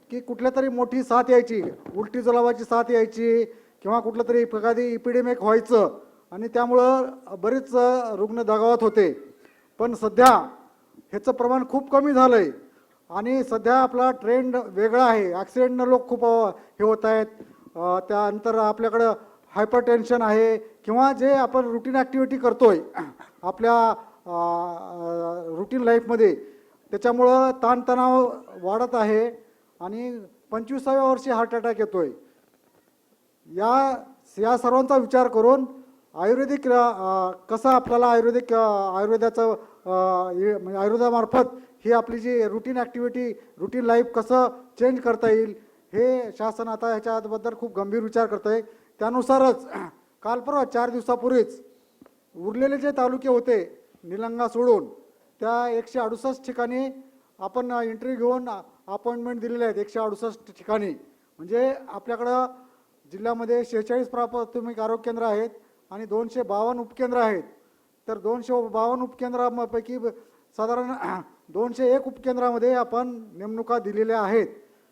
की कुठल्या तरी मोठी साथ यायची, उलटी जुलाबाची साथ यायची, किंवा कुठलं तरी एखादी इपिडेमिक व्हायचं आणि त्यामुळं बरेच रुग्ण दगावत होते. पण सध्या ह्याचं प्रमाण खूप कमी झालं आहे आणि सध्या आपला ट्रेंड वेगळा आहे. ॲक्सिडेंटनं लोक खूप हे होत आहेत. त्यानंतर आपल्याकडं हायपरटेन्शन आहे, किंवा जे आपण रुटीन ॲक्टिव्हिटी करतोय आपल्या रुटीन लाईफमध्ये, त्याच्यामुळं ताणतणाव वाढत आहे आणि 25व्या वर्षी हार्ट अटॅक येतोय. या सर्वांचा विचार करून आयुर्वेदिक कसं आपल्याला आयुर्वेदाचं आयुर्वेदामार्फत ही आपली जी रुटीन ॲक्टिव्हिटी, रुटीन लाईफ कसं चेंज करता येईल, हे शासन आता ह्याच्याबद्दल खूप गंभीर विचार करत आहे. त्यानुसारच काल परवा 4 दिवसापूर्वीच उरलेले जे तालुके होते निलंगा सोडून, त्या 168 ठिकाणी आपण इंटरव्ह्यू घेऊन अपॉइंटमेंट दिलेले आहेत. 168 ठिकाणी म्हणजे आपल्याकडं जिल्ह्यामध्ये 46 प्राथमिक आरोग्य केंद्र आहेत आणि 252 उपकेंद्र आहेत. तर 252 उपकेंद्रापैकी साधारण 201 उपकेंद्रामध्ये आपण नेमणुका दिलेल्या आहेत.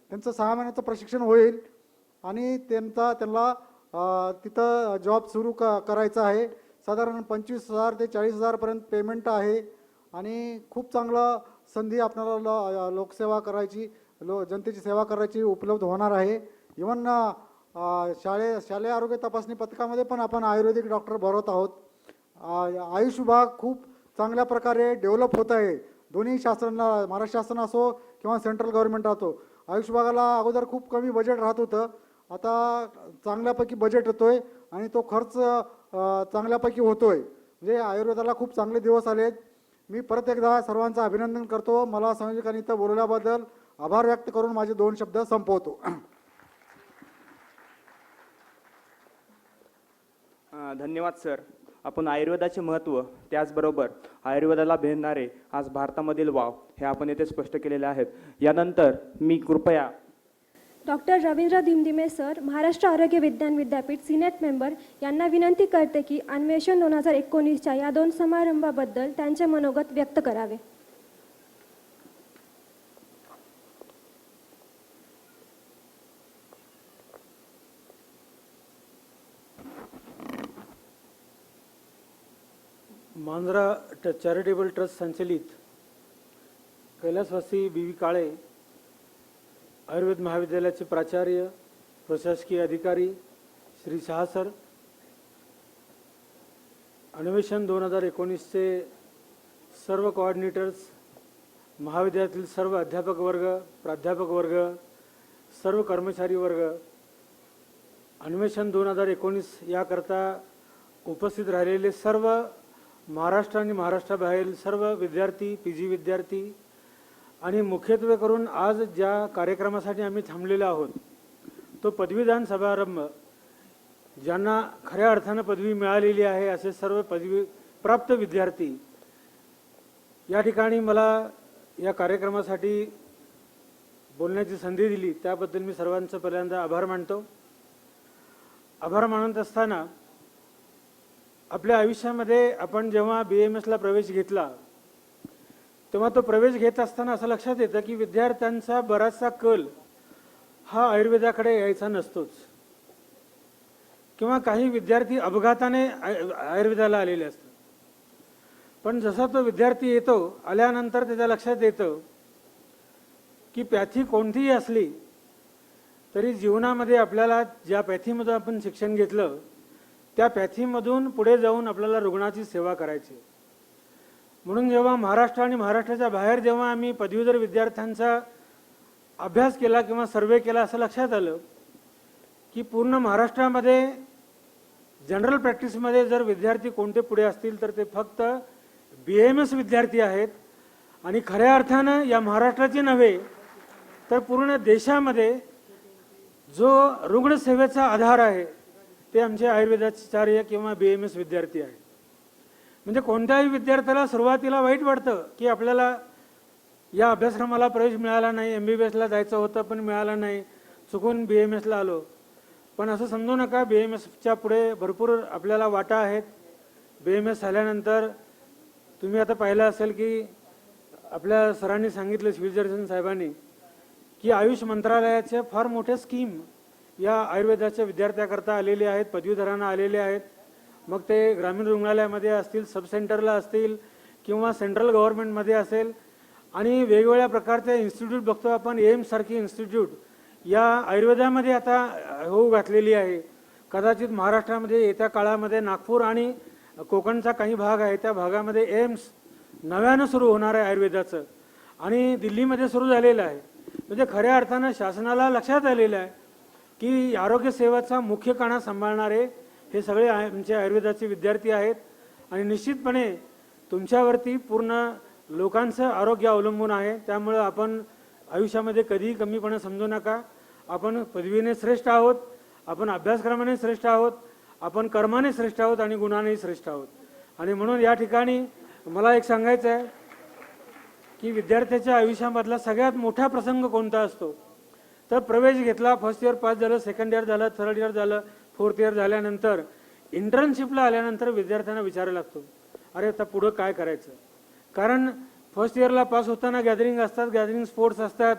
त्यांचं 6 महिन्याचं प्रशिक्षण होईल. आणि त्यांना तिथं जॉब सुरू करायचा आहे. साधारण 25,000 ते 40,000पर्यंत पेमेंट आहे आणि खूप चांगलं संधी आपल्याला लोकसेवा करायची, जनतेची सेवा करायची उपलब्ध होणार आहे. इवन शालेय आरोग्य तपासणी पथकामध्ये पण आपण आयुर्वेदिक डॉक्टर भरवत आहोत. आयुष विभाग खूप चांगल्या प्रकारे डेव्हलप होत आहे. दोन्ही शासनाला, महाराष्ट्र शासन असो किंवा सेंट्रल गव्हर्नमेंट असो, आयुष विभागाला अगोदर खूप कमी बजेट राहत होतं. आता चांगल्यापैकी बजेट येतोय आणि तो खर्च चांगल्यापैकी होतोय. म्हणजे आयुर्वेदाला खूप चांगले दिवस आलेत. मी परत एकदा सर्वांचं अभिनंदन करतो. मला संयोजकांनी इथं बोलवल्याबद्दल आभार व्यक्त करून माझे 2 शब्द संपवतो. धन्यवाद सर. आपण आयुर्वेदाचे महत्त्व, त्याचबरोबर आयुर्वेदाला भेटणारे आज भारतामधील वाव हे आपण येथे स्पष्ट केलेले आहेत. यानंतर मी कृपया डॉक्टर रवींद्र दिमदिमे सर, महाराष्ट्र आरोग्य विज्ञान विद्यापीठ सिनेट मेंबर यांना विनंती करते की अन्वेषण 2019च्या या 2 समारंभाबद्दल त्यांचे मनोगत व्यक्त करावे. मांजरा चॅरिटेबल ट्रस्ट संचलित कैलासवासी बी.व्ही. काळे आयुर्वेद महाविद्यालयाचे प्राचार्य, प्रशासकीय अधिकारी श्री शहा सर, अन्वेषण 2019चे सर्व कोऑर्डिनेटर्स, महाविद्यालयातील सर्व अध्यापक वर्ग, प्राध्यापक वर्ग, सर्व कर्मचारी वर्ग, अन्वेषण 2019 याकरता उपस्थित राहिलेले सर्व महाराष्ट्र आणि महाराष्ट्राबाहेरील सर्व विद्यार्थी, PG विद्यार्थी आणि मुख्यत्वे करून आज ज्या कार्यक्रमासाठी आम्ही थांबलेलो आहोत तो पदवीदान समारंभ, ज्यांना खऱ्या अर्थानं पदवी मिळालेली आहे असे सर्व पदवी प्राप्त विद्यार्थी, या ठिकाणी मला या कार्यक्रमासाठी बोलण्याची संधी दिली त्याबद्दल मी सर्वांचं पहिल्यांदा आभार मानतो. आभार मानत असताना आपल्या आयुष्यामध्ये आपण जेव्हा BAMSला प्रवेश घेतला तेव्हा तो प्रवेश घेत असताना असं लक्षात येतं की विद्यार्थ्यांचा बराचसा कल हा आयुर्वेदाकडे यायचा नसतोच, किंवा काही विद्यार्थी अपघाताने आयुर्वेदाला आलेले असतात. पण जसा तो विद्यार्थी येतो, आल्यानंतर त्याच्या लक्षात येतं की पॅथी कोणतीही असली तरी जीवनामध्ये आपल्याला ज्या पॅथीमधून आपण शिक्षण घेतलं त्या पॅथीमधून पुढे जाऊन आपल्याला रुग्णाची सेवा करायची. म्हणून जेव्हा महाराष्ट्र आणि महाराष्ट्राच्या बाहेर जेव्हा आम्ही पदवीधर विद्यार्थ्यांचा अभ्यास केला किंवा सर्वे केला, असं लक्षात आलं की पूर्ण महाराष्ट्रामध्ये जनरल प्रॅक्टिसमध्ये जर विद्यार्थी कोणते पुढे असतील तर ते फक्त BAMS विद्यार्थी आहेत. आणि खऱ्या अर्थानं या महाराष्ट्राचे नव्हे तर पूर्ण देशामध्ये जो रुग्णसेवेचा आधार आहे ते आमचे आयुर्वेदाचार्य किंवा BAMS विद्यार्थी आहेत. म्हणजे कोणत्याही विद्यार्थ्याला सुरुवातीला वाईट वाटतं की आपल्याला या अभ्यासक्रमाला प्रवेश मिळाला नाही, MBBSला जायचं होतं पण मिळाला नाही, चुकून BAMSला आलो. पण असं समजू नका, BAMSच्या पुढे भरपूर आपल्याला वाटा आहेत. BAMS झाल्यानंतर तुम्ही आता पाहिलं असेल की आपल्या सरांनी सांगितलं, शिवजर्जन साहेबांनी, की आयुष मंत्रालयाचे फार मोठे स्कीम या आयुर्वेदाच्या विद्यार्थ्याकरता आलेले आहेत, पदवीधरांना आलेले आहेत. मग ते ग्रामीण रुग्णालयामध्ये असतील, सब सेंटरला असतील किंवा सेंट्रल गव्हर्नमेंटमध्ये असेल. आणि वेगवेगळ्या प्रकारचे इन्स्टिट्यूट बघतो आपण, एम्स सारखी इन्स्टिट्यूट या आयुर्वेदामध्ये आता होऊ घातलेली आहे. कदाचित महाराष्ट्रामध्ये येत्या काळामध्ये नागपूर आणि कोकणचा काही भाग आहे त्या भागामध्ये एम्स नव्यानं सुरू होणार आहे आयुर्वेदाचं, आणि दिल्लीमध्ये सुरू झालेलं आहे. म्हणजे खऱ्या अर्थानं शासनाला लक्षात आलेलं आहे की आरोग्य सेवेचा मुख्य कणा सांभाळणारे हे सगळे आमचे आयुर्वेदाचे विद्यार्थी आहेत. आणि निश्चितपणे तुमच्यावरती पूर्ण लोकांचं आरोग्य अवलंबून आहे. त्यामुळं आपण आयुष्यामध्ये कधीही कमीपणा समजू नका. आपण पदवीने श्रेष्ठ आहोत, आपण अभ्यासक्रमाने श्रेष्ठ आहोत, आपण कर्माने श्रेष्ठ आहोत आणि गुणानेही श्रेष्ठ आहोत. आणि म्हणून या ठिकाणी मला एक सांगायचं आहे की विद्यार्थ्याच्या आयुष्यामधला सगळ्यात मोठा प्रसंग कोणता असतो तर प्रवेश घेतला, फर्स्ट इयर पास झालं, सेकंड इयर झालं, थर्ड इयर झालं, फोर्थ इयर झाल्यानंतर इंटर्नशिपला आल्यानंतर विद्यार्थ्यांना विचारायला लागतो, अरे आता पुढं काय करायचं. कारण फर्स्ट इयरला पास होताना गॅदरिंग असतात, गॅदरिंग स्पोर्ट्स असतात,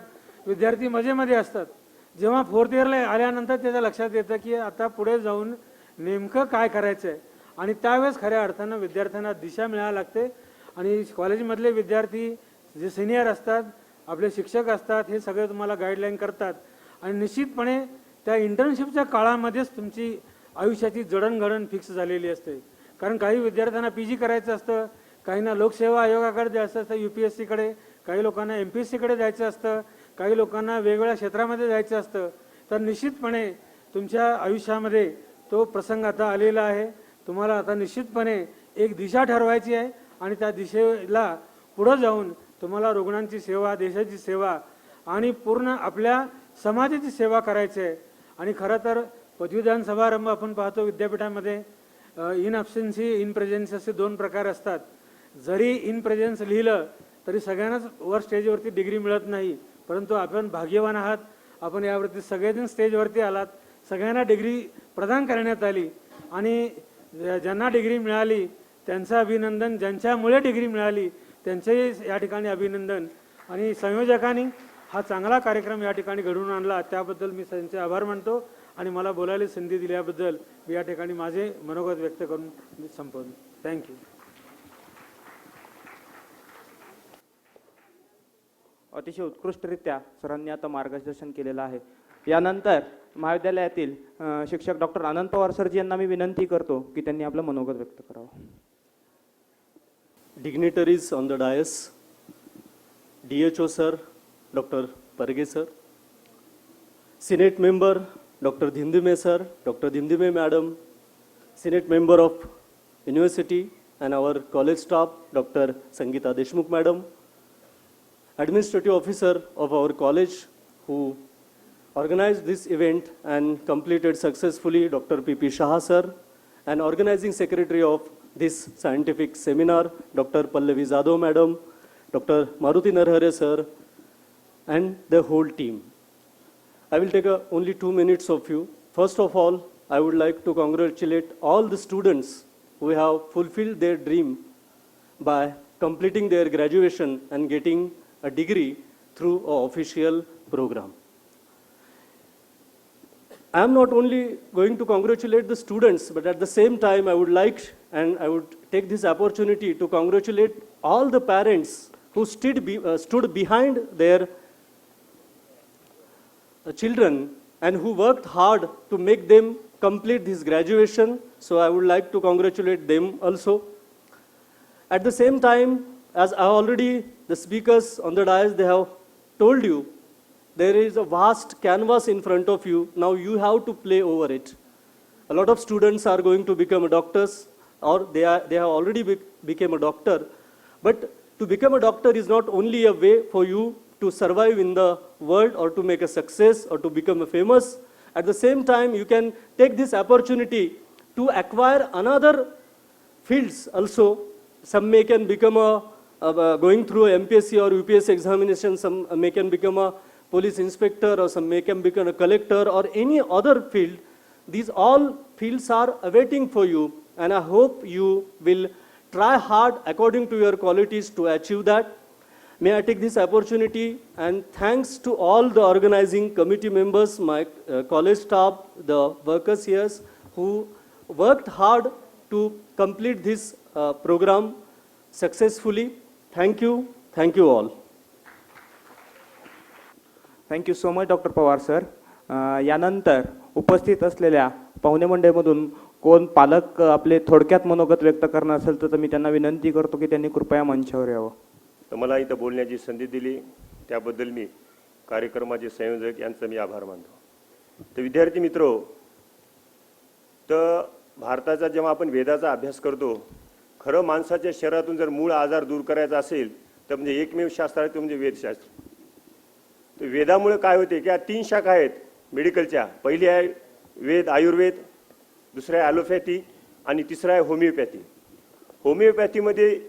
विद्यार्थी मजेमध्ये असतात. जेव्हा फोर्थ इयरला आल्यानंतर त्याच्या लक्षात येतं की आता पुढे जाऊन नेमकं काय करायचं आहे, आणि त्यावेळेस खऱ्या अर्थानं विद्यार्थ्यांना दिशा मिळायला लागते. आणि कॉलेजमधले विद्यार्थी जे सिनियर असतात, आपले शिक्षक असतात, हे सगळे तुम्हाला गाईडलाईन करतात. आणि निश्चितपणे त्या इंटर्नशिपच्या काळामध्येच तुमची आयुष्याची जडणघडण फिक्स झालेली असते. कारण काही विद्यार्थ्यांना PG करायचं असतं, काहींना लोकसेवा आयोगाकडे जायचं असतं, UPSCकडे, काही लोकांना MPSCकडे जायचं असतं, काही लोकांना वेगवेगळ्या क्षेत्रामध्ये जायचं असतं. तर निश्चितपणे तुमच्या आयुष्यामध्ये तो प्रसंग आता आलेला आहे. तुम्हाला आता निश्चितपणे एक दिशा ठरवायची आहे आणि त्या दिशेला पुढं जाऊन तुम्हाला रुग्णांची सेवा, देशाची सेवा आणि पूर्ण आपल्या समाजाची सेवा करायची आहे. आणि खरं तर पदवीदान समारंभ आपण पाहतो विद्यापीठामध्ये इन ॲब्सेन्सी, इन प्रेझेन्स असे 2 प्रकार असतात. जरी इन प्रेझेन्स लिहिलं तरी सगळ्यांनाच वर स्टेजवरती डिग्री मिळत नाही, परंतु आपण भाग्यवान आहात. आपण यावरती सगळेजण स्टेजवरती आलात, सगळ्यांना डिग्री प्रदान करण्यात आली आणि ज्यांना डिग्री मिळाली त्यांचं अभिनंदन, ज्यांच्यामुळे डिग्री मिळाली त्यांचेही या ठिकाणी अभिनंदन. आणि संयोजकांनी हा चांगला कार्यक्रम या ठिकाणी घडवून आणला त्याबद्दल मी त्यांचे आभार मानतो. आणि मला बोलायला संधी दिल्याबद्दल मी या ठिकाणी माझे मनोगत व्यक्त करून संपवतो. थँक्यू. अतिशय उत्कृष्टरित्या सरांनी आता मार्गदर्शन केलेलं आहे. यानंतर महाविद्यालयातील शिक्षक डॉक्टर आनंद पवार सरजी यांना मी विनंती करतो की त्यांनी आपलं मनोगत व्यक्त करावं. Dignitaries on the dais, DHO sir, Dr. Parge sir, Senate member Dr. Dhimdime sir, Dr. Dhimdime madam, Senate member of university and our college staff Dr. Sangeeta Deshmukh madam, administrative officer of our college who organized this event and completed successfully Dr. P.P. Shah sir, and organizing secretary of this scientific seminar Dr. Pallavi Jadhav madam, Dr. Maruti Narhare sir, and the whole team. I will take only 2 minutes of you. First of all, I would like to congratulate all the students who have fulfilled their dream by completing their graduation and getting a degree through an official program. I am not only going to congratulate the students, but at the same time, I would like and I would take this opportunity to congratulate all the parents who stood behind their children and who worked hard to make them complete this graduation. So I would like to congratulate them also. At the same time, as I already, the speakers on the dais, they have told you, there is a vast canvas in front of you. Now you have to play over it. A lot of students are going to become doctors, or they have already become a doctor. But to become a doctor is not only a way for you to survive in the world or to make a success or to become a famous. At the same time, you can take this opportunity to acquire another fields also. Some may can become going through MPSC or UPSC examination. Some may can become a police inspector, or some may can become a collector or any other field. These all fields are awaiting for you, and I hope you will try hard according to your qualities to achieve that. May I take this opportunity and thanks to all the organizing committee members, my college staff, the workers here who worked hard to complete this program successfully. Thank you all. Thank you so much doctor Pawar sir. यानंतर उपस्थित असलेल्या पाहुणे मंडळीमधून कोण पालक आपले थोडक्यात मनोगत व्यक्त करणार असेल तर मी त्यांना विनंती करतो की त्यांनी कृपया मंचावर यावं. तर मला इथं बोलण्याची संधी दिली त्याबद्दल मी कार्यक्रमाचे संयोजक यांचा मी आभार मानतो. तर विद्यार्थी मित्रो, तर भारताचा जेव्हा आपण वेदाचा अभ्यास करतो, खरं माणसाच्या शरीरातून जर मूळ आजार दूर करायचा असेल तर म्हणजे एकमेव शास्त्र आहे ते म्हणजे वेदशास्त्र. तर वेदामुळे काय होते की 3 शाखा आहेत मेडिकलच्या. पहिली आहे वेद आयुर्वेद, दुसरं आहे ॲलोपॅथी आणि तिसरं आहे होमिओपॅथी. होमिओपॅथीमध्ये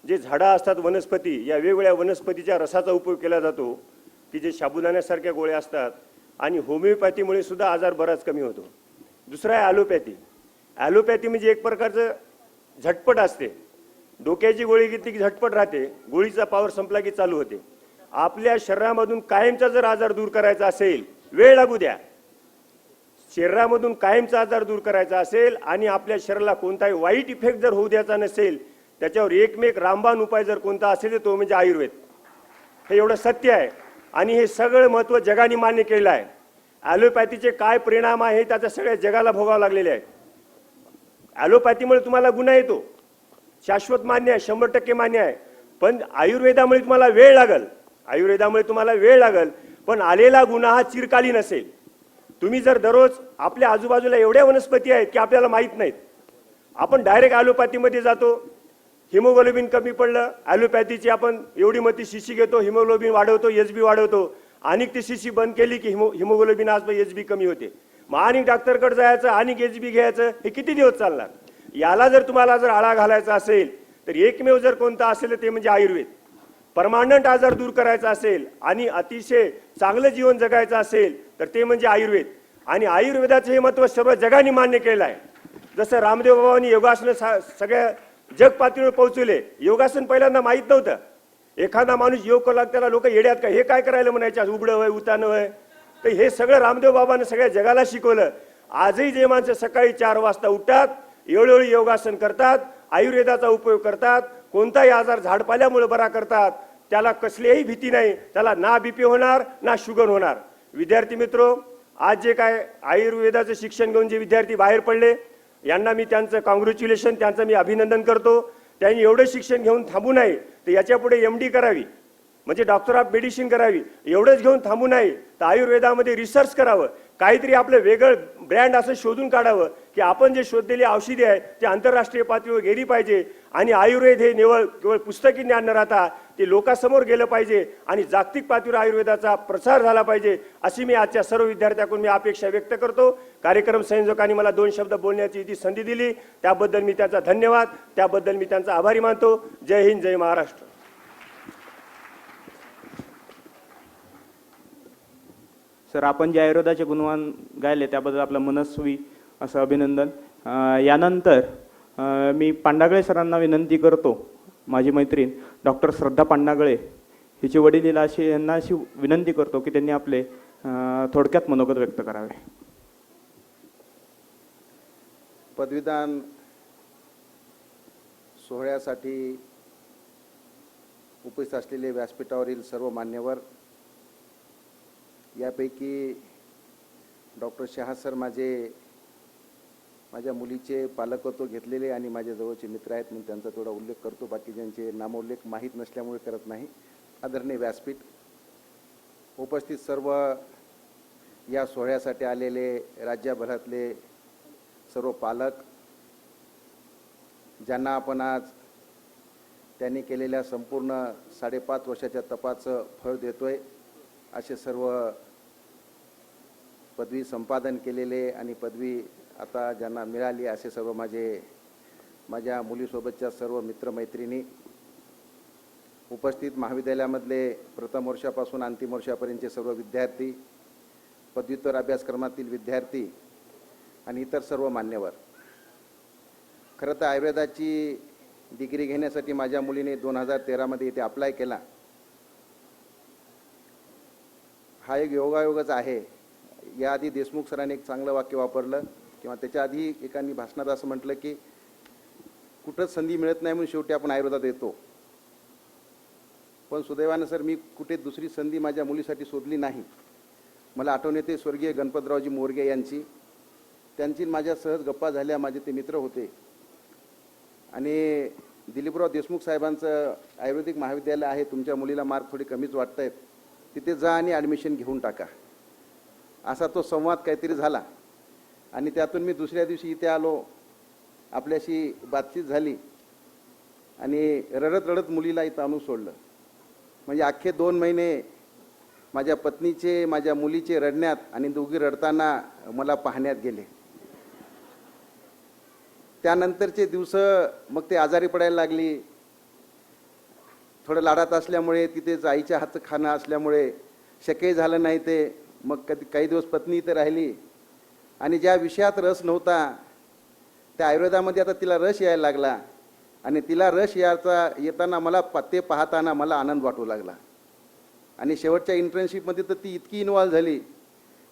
जे झाडं असतात वनस्पती, या वेगवेगळ्या वनस्पतीच्या रसाचा उपयोग केला जातो की जे साबुदाण्यासारख्या गोळ्या असतात. आणि होमिओपॅथीमुळे सुद्धा आजार बराच कमी होतो. दुसरं आहे ॲलोपॅथी. ॲलोपॅथी म्हणजे एक प्रकारचं झटपट असते. डोक्याची गोळी घेतली की झटपट राहते, गोळीचा पॉवर संपला की चालू होते. आपल्या शरीरामधून कायमचा जर आजार दूर करायचा असेल, वेळ लागू द्या. शरीरामधून कायमचा आजार दूर करायचा असेल आणि आपल्या शरीराला कोणताही वाईट इफेक्ट जर होऊ द्यायचा नसेल, त्याच्यावर एकमेक रामबाण उपाय जर कोणता असेल तर तो म्हणजे आयुर्वेद. हे एवढं सत्य आहे आणि हे सगळं महत्त्व जगाने मान्य केलं आहे. ॲलोपॅथीचे काय परिणाम आहे त्याचा सगळ्या जगाला भोगावं लागलेले आहे. ॲलोपॅथीमुळे तुम्हाला गुन्हा येतो, शाश्वत मान्य आहे, 100% मान्य आहे. पण आयुर्वेदामुळे तुम्हाला वेळ लागल, आयुर्वेदामुळे तुम्हाला वेळ लागल, पण आलेला गुन्हा हा चिरकालीन असेल. तुम्ही जर दररोज आपल्या आजूबाजूला एवढ्या वनस्पती आहेत की आपल्याला माहीत नाहीत, आपण डायरेक्ट ॲलोपॅथीमध्ये जातो. हिमोग्लोबिन कमी पडलं, ॲलोपॅथीची आपण एवढी मोठी शिशी घेतो, हिमोग्लोबिन वाढवतो, HB वाढवतो, आणि ती शिशी बंद केली की हिमोग्लोबिन आज HB कमी होते. मग आणि डॉक्टरकडे जायचं आणि HB घ्यायचं, हे किती दिवस चालणार? याला जर तुम्हाला जर आळा घालायचा असेल तर एकमेव जर कोणता असेल ते म्हणजे आयुर्वेद. परमानंट आजार दूर करायचा असेल आणि अतिशय चांगलं जीवन जगायचं असेल तर ते म्हणजे आयुर्वेद. आणि आयुर्वेदाचं हे महत्त्व सर्व जगाने मान्य केलं आहे. जसं रामदेव बाबांनी योगासनं सगळ्या जग पातळीवर पोहोचवले. योगासन पहिल्यांदा माहीत नव्हतं. एखादा माणूस योग करू लागला त्याला लोक येड्यात का, हे काय करायला म्हणायचे, उघडं वय उतानं वय. तर हे सगळं रामदेव बाबांनी सगळ्या जगाला शिकवलं. आजही जे माणसं सकाळी 4 वाजता उठतात, एवढे योगासन करतात, आयुर्वेदाचा उपयोग करतात, कोणताही आजार झाडपाल्यामुळे बरा करतात, त्याला कसलीही भीती नाही, त्याला ना BP होणार ना शुगर होणार. विद्यार्थी मित्रो, आज जे काय आयुर्वेदाचं शिक्षण घेऊन जे विद्यार्थी बाहेर पडले यांना मी त्यांचं कॉंग्रॅच्युलेशन, त्यांचं मी अभिनंदन करतो. त्यांनी एवढं शिक्षण घेऊन थांबू नये, तर याच्यापुढे MD करावी, म्हणजे डॉक्टर ऑफ मेडिसिन करावी. एवढंच घेऊन थांबू नये तर आयुर्वेदामध्ये रिसर्च करावं, काहीतरी आपलं वेगळं ब्रँड असं शोधून काढावं की आपण जे शोधलेली औषधी आहे ते आंतरराष्ट्रीय पातळीवर गेली पाहिजे. आणि आयुर्वेद हे केवळ पुस्तकी ज्ञान न राहता ते लोकांसमोर गेलं पाहिजे आणि जागतिक पातळीवर आयुर्वेदाचा प्रसार झाला पाहिजे, अशी मी आजच्या सर्व विद्यार्थ्यांकडून मी अपेक्षा व्यक्त करतो. कार्यक्रम संयोजकांनी मला 2 शब्द बोलण्याची जी संधी दिली त्याबद्दल मी त्यांचा धन्यवाद, त्याबद्दल मी त्यांचा आभारी मानतो. जय हिंद, जय महाराष्ट्र. सर, आपण जे आयुर्वेदाचे गुणवान गायले त्याबद्दल आपलं मनस्वी असं अभिनंदन. यानंतर मी पांडागळे सरांना विनंती करतो, माझी मैत्रीण डॉक्टर श्रद्धा पांडागळे हिचे वडील यांना अशी विनंती करतो की त्यांनी आपले थोडक्यात मनोगत व्यक्त करावे. पदवीदान सोहळ्यासाठी उपस्थित असलेले व्यासपीठावरील सर्व मान्यवर, यापैकी डॉक्टर शहा सर माझ्या मुलीचे पालकत्व घेतलेले आणि माझ्या जवळचे मित्र आहेत म्हणून त्यांचा थोडा उल्लेख करतो, बाकी ज्यांचे नामोल्लेख माहीत नसल्यामुळे करत नाही. आदरणीय व्यासपीठ, उपस्थित सर्व या सोहळ्यासाठी आलेले राज्यभरातले सर्व पालक, ज्यांना आपण आज त्यांनी केलेल्या संपूर्ण 5.5 वर्षाच्या तपाचं फळ देतोय, असे सर्व पदवी संपादन केलेले आणि पदवी आता ज्यांना मिळाली असे सर्व माझ्या मुलीसोबतच्या सर्व मित्रमैत्रिणी, उपस्थित महाविद्यालयामधले प्रथम वर्षापासून अंतिम वर्षापर्यंतचे सर्व विद्यार्थी, पदव्युत्तर अभ्यासक्रमातील विद्यार्थी आणि इतर सर्व मान्यवर. खरं तर आयुर्वेदाची डिग्री घेण्यासाठी माझ्या मुलीने 2013 इथे अप्लाय केला. हा एक योगायोगच आहे. याआधी देशमुख सरांनी एक चांगलं वाक्य वापरलं, किंवा त्याच्या आधी एकाने भाषणात असं म्हटलं की कुठंच संधी मिळत नाही म्हणून शेवटी आपण आयुर्वेदात येतो. पण सुदैवानं सर मी कुठे दुसरी संधी माझ्या मुलीसाठी शोधली नाही. मला आठवण येते स्वर्गीय गणपतरावजी मोरगे यांची, त्यांची माझ्या सहज गप्पा झाल्या. माझे ते मित्र होते आणि दिलीपराव देशमुख साहेबांचं आयुर्वेदिक महाविद्यालय आहे, तुमच्या मुलीला मार्क थोडे कमीच वाटत आहेत, तिथे जा आणि ॲडमिशन घेऊन टाका. असा तो संवाद काहीतरी झाला आणि त्यातून मी दुसऱ्या दिवशी इथे आलो, आपल्याशी बातचीत झाली आणि रडत रडत मुलीला इथं आणून सोडलं. म्हणजे अख्खे 2 महिने माझ्या पत्नीचे, माझ्या मुलीचे रडण्यात आणि दोघी रडताना मला पाहण्यात गेले. त्यानंतरचे दिवस मग ते आजारी पडायला लागली. थोडं लाडात असल्यामुळे, तिथेच आईच्या हातचं खाणं असल्यामुळे शक्य झालं नाही ते. मग काही दिवस पत्नी इथे राहिली आणि ज्या विषयात रस नव्हता त्या आयुर्वेदामध्ये आता तिला रस यायला लागला आणि तिला रस येताना मला ते पाहताना मला आनंद वाटू लागला. आणि शेवटच्या इंटर्नशिपमध्ये तर ती इतकी इन्व्हॉल्व झाली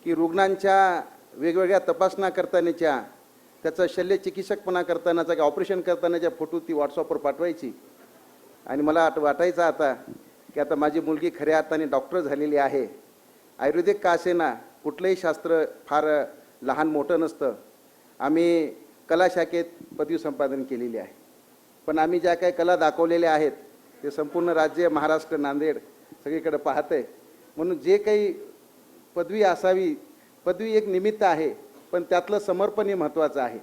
की रुग्णांच्या वेगवेगळ्या तपासण्या करतानाच्या, त्याचं शल्यचिकित्सकपणा करतानाचा किंवा ऑपरेशन करतानाच्या फोटो ती व्हॉट्सअपवर पाठवायची. आणि मला वाटायचं आता की आता माझी मुलगी खऱ्या अर्थाने डॉक्टर झालेली आहे. आयुर्वेदिक का असेना, कुठलंही शास्त्र फार लहान मोठं नसतं. आम्ही कला शाखेत पदवी संपादन केलेली आहे, पण आम्ही ज्या काही कला दाखवलेल्या आहेत ते संपूर्ण राज्य, महाराष्ट्र, नांदेड सगळीकडे पाहतं आहे. म्हणून जे काही पदवी असावी, पदवी एक निमित्त आहे, पण त्यातलं समर्पण हे महत्त्वाचं आहे.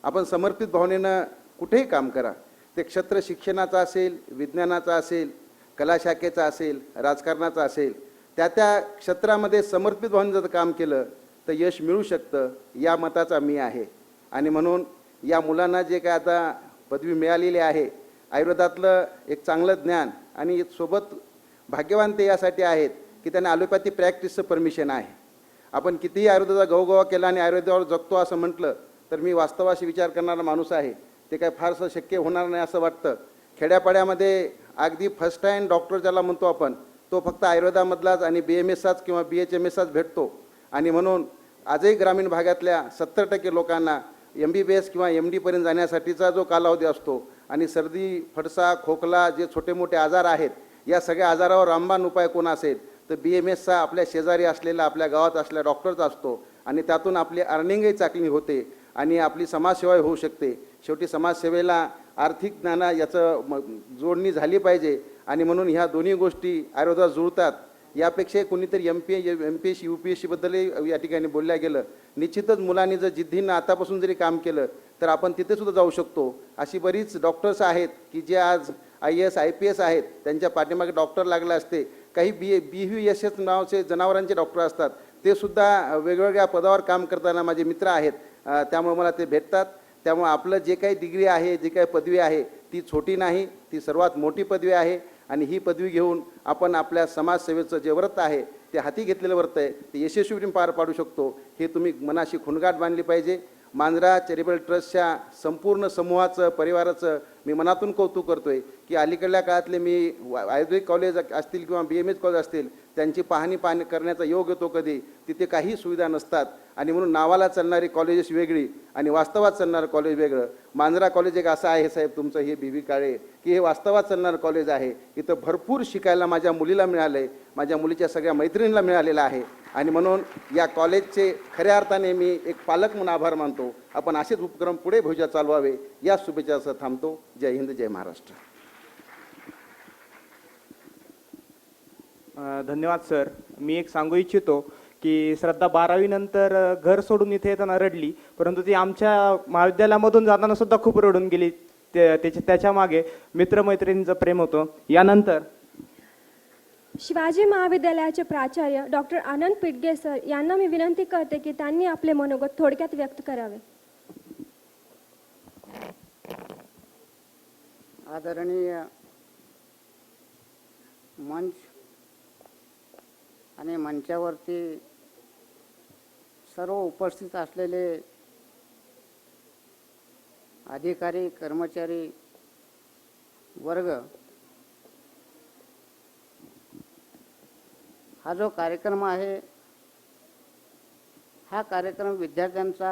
आपण समर्पित भावनेनं कुठेही काम करा, ते क्षेत्र शिक्षणाचं असेल, विज्ञानाचं असेल, कला शाखेचा असेल, राजकारणाचा असेल, त्या त्या क्षेत्रामध्ये समर्पित भावनेनं जर काम केलं तर यश मिळू शकतं, या मताचा मी आहे. आणि म्हणून या मुलांना जे काय आता पदवी मिळालेली आहे, आयुर्वेदातलं एक चांगलं ज्ञान आणि सोबत भाग्यवान ते यासाठी आहेत की त्यांना ॲलोपॅथी प्रॅक्टिसचं परमिशन आहे. आपण कितीही आयुर्वेदाचा गवगवा केला आणि आयुर्वेदावर जगतो असं म्हटलं तर मी वास्तवाशी विचार करणारा माणूस आहे, ते काय फारसं शक्य होणार नाही असं वाटतं. खेड्यापाड्यामध्ये अगदी फर्स्ट टाईम डॉक्टर ज्याला म्हणतो आपण, तो फक्त आयुर्वेदामधलाच आणि BMSचाच किंवा BHMSचाच भेटतो. आणि म्हणून आजही ग्रामीण भागातल्या 70% लोकांना MBBS किंवा MD पर्यंत जाण्यासाठीचा जो कालावधी असतो आणि सर्दी, फडसा, खोकला जे छोटे मोठे आजार आहेत, या सगळ्या आजारावर रामबाण उपाय कोण असेल तर BMSचा आपल्या शेजारी असलेला, आपल्या गावात असलेला डॉक्टरचा असतो. आणि त्यातून आपली अर्निंगही चांगली होते आणि आपली समाजसेवाही होऊ शकते. शेवटी समाजसेवेला आर्थिक ज्ञान याचं जोडणी झाली पाहिजे. आणि म्हणून ह्या दोन्ही गोष्टी आयुर्वेदात जुळतात. यापेक्षा कोणीतरी MPSC UPSCबद्दलही या ठिकाणी बोलल्या गेलं. निश्चितच मुलांनी जर जिद्दीनं आतापासून जरी काम केलं तर आपण तिथेसुद्धा जाऊ शकतो. अशी बरीच डॉक्टर्स आहेत की जे आज IAS IPS आहेत, त्यांच्या पाठीमागे डॉक्टर लागले असते. काही BVSS नावाचे जनावरांचे डॉक्टर असतात, ते सुद्धा वेगवेगळ्या पदावर काम करताना माझे मित्र आहेत. त्यामुळे मला ते भेटतात. त्यामुळे आपलं जे काही डिग्री आहे, जे काही पदवी आहे, ती छोटी नाही, ती सर्वात मोठी पदवी आहे. आणि ही पदवी घेऊन आपण आपल्या समाजसेवेचं जे व्रत आहे, ते हाती घेतलेलं व्रत आहे, ते यशस्वीपणे पार पाडू शकतो. हे तुम्ही मनाशी खुणगाठ बांधली पाहिजे. मांजरा चॅरिटेबल ट्रस्टच्या संपूर्ण समूहाचं, परिवाराचं मी मनातून कौतुक करतोय की अलीकडल्या काळातले मी आयुर्वेदिक कॉलेज असतील किंवा BMS कॉलेज असतील, त्यांची पाहणी करण्याचा योग येतो कधी, तिथे काही सुविधा नसतात. आणि म्हणून नावाला चालणारी कॉलेजेस वेगळी आणि वास्तवात चालणारं कॉलेज वेगळं. मांजरा कॉलेज एक असं आहे साहेब तुमचं, हे BB काळे, की हे वास्तवात चालणारं कॉलेज आहे. इथं भरपूर शिकायला माझ्या मुलीला मिळालं आहे, माझ्या मुलीच्या सगळ्या मैत्रिणींना मिळालेलं आहे. आणि म्हणून या कॉलेजचे खऱ्या अर्थाने मी एक पालक म्हणून आभार मानतो. आपण असेच उपक्रम पुढे भविष्यात चालवावे, या शुभेच्छा असं थांबतो. जय हिंद, जय महाराष्ट्र. धन्यवाद सर. मी एक सांगू इच्छितो की श्रद्धा 12वी नंतर घर सोडून इथे येताना रडली, परंतु ती आमच्या महाविद्यालयामधून जाताना सुद्धा खूप रडून गेली. त्याच्या मागे मित्रमैत्रिणींचं प्रेम होतं. यानंतर शिवाजी महाविद्यालयाचे प्राचार्य डॉक्टर आनंद पिडगे सर यांना मी विनंती करते की त्यांनी आपले मनोगत थोडक्यात व्यक्त करावे. आदरणीय मंच आणि मंचावरती सर्व उपस्थित असलेले अधिकारी, कर्मचारी वर्ग, हा जो कार्यक्रम आहे, हा कार्यक्रम विद्यार्थ्यांचा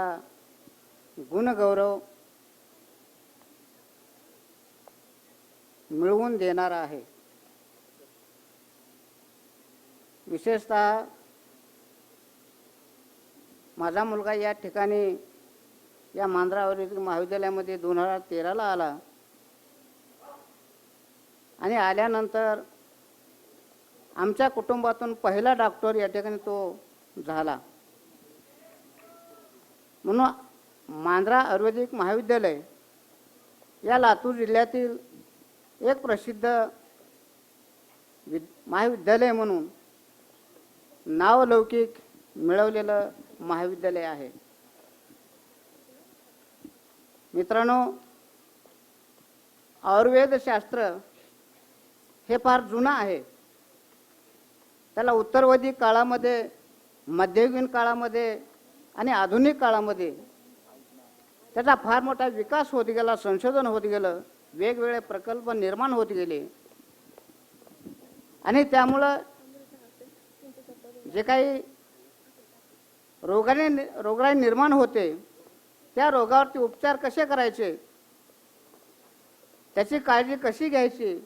गुणगौरव मिळवून देणारा आहे. विशेषतः माझा मुलगा या ठिकाणी या मांजरा आयुर्वेदिक महाविद्यालयामध्ये 2013ला आला आणि आल्यानंतर आमच्या कुटुंबातून पहिला डॉक्टर या ठिकाणी तो झाला. म्हणून मांजरा आयुर्वेदिक महाविद्यालय या लातूर जिल्ह्यातील एक प्रसिद्ध महाविद्यालय म्हणून नावलौकिक मिळवलेलं महाविद्यालय आहे. मित्रांनो, आयुर्वेदशास्त्र हे फार जुनं आहे. त्याला उत्तरवैदिक काळामध्ये, मध्ययुगीन काळामध्ये आणि आधुनिक काळामध्ये त्याचा फार मोठा विकास होत गेला, संशोधन होत गेलं, वेगवेगळे प्रकल्प निर्माण होत गेले. आणि त्यामुळं जे काही रोगराई निर्माण होते, त्या रोगावरती उपचार कसे करायचे, त्याची काळजी कशी घ्यायची,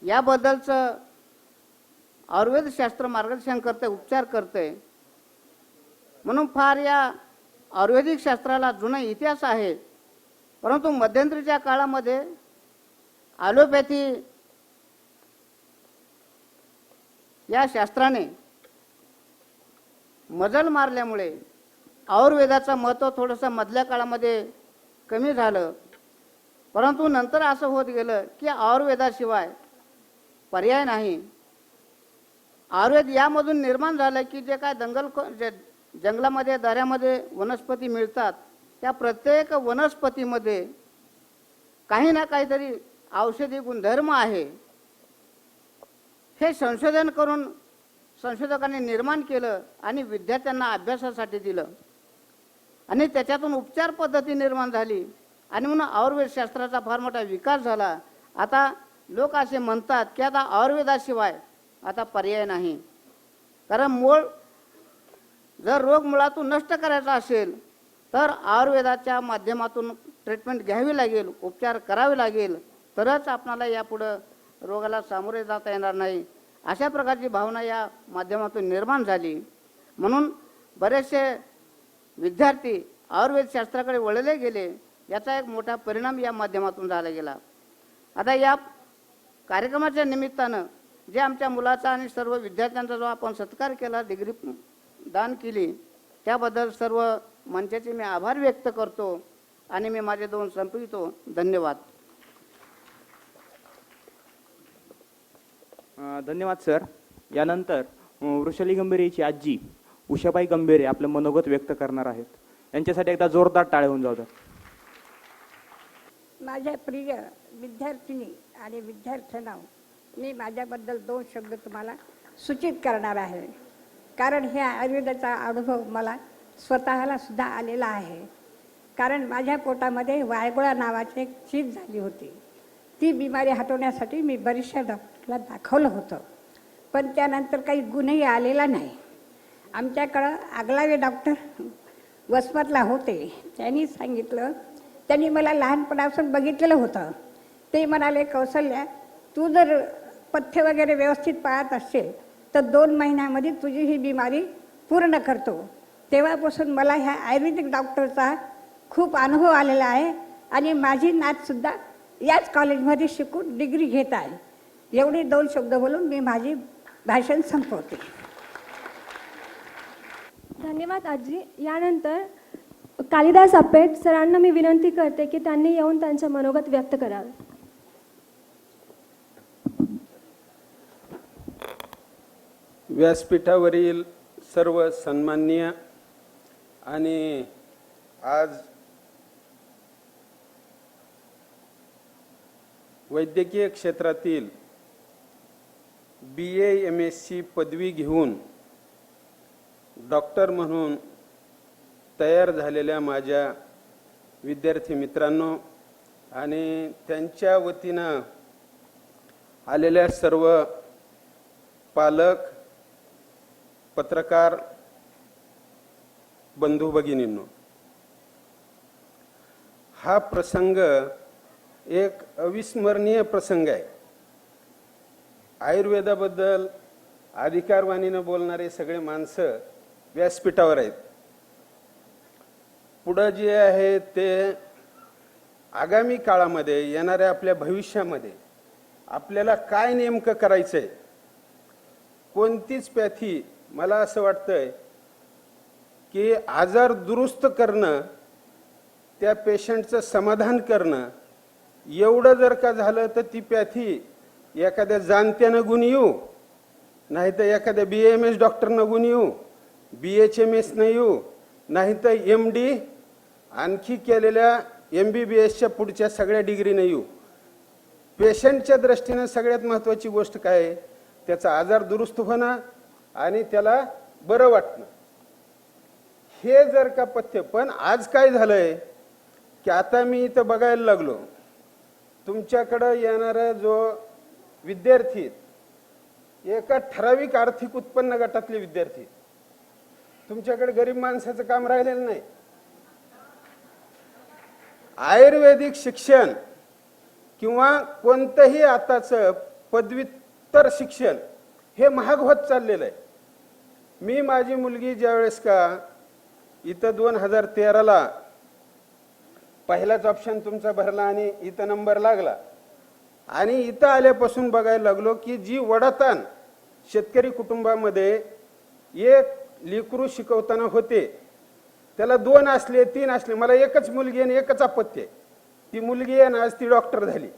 याबद्दलचं आयुर्वेदशास्त्र मार्गदर्शन करते, उपचार करते. म्हणून फार या आयुर्वेदिक शास्त्राला जुना इतिहास आहे. परंतु मध्यंतरीच्या काळामध्ये ॲलोपॅथी या शास्त्राने मजल मारल्यामुळे आयुर्वेदाचं महत्त्व थोडंसं मधल्या काळामध्ये कमी झालं. परंतु नंतर असं होत गेलं की आयुर्वेदाशिवाय पर्याय नाही. आयुर्वेद यामधून निर्माण झालं की जे काय जंगलामध्ये दऱ्यामध्ये वनस्पती मिळतात, त्या प्रत्येक वनस्पतीमध्ये काही ना काहीतरी औषधी गुणधर्म आहे. हे संशोधन करून संशोधकांनी निर्माण केलं आणि विद्यार्थ्यांना अभ्यासासाठी दिलं आणि त्याच्यातून उपचार पद्धती निर्माण झाली आणि म्हणून आयुर्वेद शास्त्राचा फार मोठा विकास झाला. आता लोक असे म्हणतात की आता आयुर्वेदाशिवाय आता पर्याय नाही. कारण जर रोग मुळातून नष्ट करायचा असेल तर आयुर्वेदाच्या माध्यमातून ट्रीटमेंट घ्यावी लागेल, उपचार करावे लागेल, तरच आपणाला यापुढं रोगाला सामोरे जाता येणार नाही. अशा प्रकारची भावना या माध्यमातून निर्माण झाली. म्हणून बरेचसे विद्यार्थी आयुर्वेद शास्त्राकडे वळले गेले. याचा एक मोठा परिणाम या माध्यमातून झाला गेला. आता या कार्यक्रमाच्या निमित्तानं जे आमच्या मुलाचा आणि सर्व विद्यार्थ्यांचा जो आपण सत्कार केला, डिग्री दान केली, त्याबद्दल सर्व मंचाचे मी आभार व्यक्त करतो आणि मी माझे 2 संपवितो. धन्यवाद. धन्यवाद सर. यानंतर वृषाली गंभीरेची आजी उषाबाई गंभीरे आपलं मनोगत व्यक्त करणार आहेत. यांच्यासाठी एकदा जोरदार टाळ्या होऊन जाऊ द्या. माझ्या प्रिय विद्यार्थिनी आणि विद्यार्थ्यांना मी माझ्याबद्दल 2 शब्द तुम्हाला सूचित करणार आहे. कारण हे आयुर्वेदाचा अनुभव मला स्वतःला सुद्धा आलेला आहे. कारण माझ्या पोटामध्ये वायगोळा नावाची एक चीज झाली होती. ती बिमारी हटवण्यासाठी मी बऱ्याचशा डॉक्टरला दाखवलं होतं, पण त्यानंतर काही गुणही आलेला नाही. आमच्याकडं आगलावे डॉक्टर वसमतला होते. त्यांनी सांगितलं, त्यांनी मला लहानपणापासून बघितलेलं होतं. ते म्हणाले, कौशल्या, तू जर पथ्य वगैरे व्यवस्थित पाळत असेल तर 2 महिन्यामध्ये तुझी ही बिमारी पूर्ण करतो. तेव्हापासून मला ह्या आयुर्वेदिक डॉक्टरचा खूप अनुभव आलेला आहे आणि माझी नातसुद्धा याच कॉलेजमध्ये शिकून डिग्री घेत आहे. एवढे 2 शब्द बोलून मी माझी भाषण संपवते. धन्यवाद आजी. यानंतर कालिदास आपेट सरांना मी विनंती करते की त्यांनी येऊन त्यांचे मनोगत व्यक्त करावे. व्यासपीठावरील सर्व सन्माननीय आणि आज वैद्यकीय क्षेत्रातील BA MSc पदवी घेऊन डॉक्टर म्हणून तयार झालेल्या माझ्या विद्यार्थी मित्रांनो आणि त्यांच्या वतीनं आलेल्या सर्व पालक, पत्रकार बंधू भगिनींनो, हा प्रसंग एक अविस्मरणीय प्रसंग आहे. आयुर्वेदाबद्दल अधिकारवाणीनं बोलणारे सगळे माणसं व्यासपीठावर आहेत. पुढं जे आहे ते आगामी काळामध्ये येणाऱ्या आपल्या भविष्यामध्ये आपल्याला काय नेमकं करायचं आहे, कोणतीच पॅथी, मला असं वाटतंय की आजार दुरुस्त करणं, त्या पेशंटचं समाधान करणं, एवढं जर का झालं तर ती पॅथी एखाद्या जाणत्यानं गुण येऊ, नाही तर एखाद्या BAMS डॉक्टरनं गुण येऊ, BHMS न येऊ, नाही तर MD आणखी केलेल्या MBBSच्या पुढच्या सगळ्या डिग्रीनं येऊ. पेशंटच्या दृष्टीनं सगळ्यात महत्त्वाची गोष्ट काय आहे, त्याचा आजार दुरुस्त होणं आणि त्याला बरं वाटणं. हे जर का पथ्य, पण आज काय झालंय की आता मी इथं बघायला लागलो, तुमच्याकडं येणारा जो विद्यार्थी, एका ठराविक आर्थिक उत्पन्न गटातले विद्यार्थी, तुमच्याकडे गरीब माणसाचं काम राहिलेलं नाही. आयुर्वेदिक शिक्षण किंवा कोणतंही आताचं पदव्युत्तर शिक्षण हे महाग होत चाललेलं आहे. मी माझी मुलगी ज्यावेळेस का इथं 2013ला पहिलाच ऑप्शन तुमचा भरला आणि इथं नंबर लागला आणि इथं आल्यापासून बघायला लागलो की जी वडाताण शेतकरी कुटुंबामध्ये एक लेकरू शिकवताना होते, त्याला 2 असले 3 असले, मला एकच मुलगी आणि एकच अपत्य आहे. ती मुलगी आहे ना आज ती डॉक्टर झाली,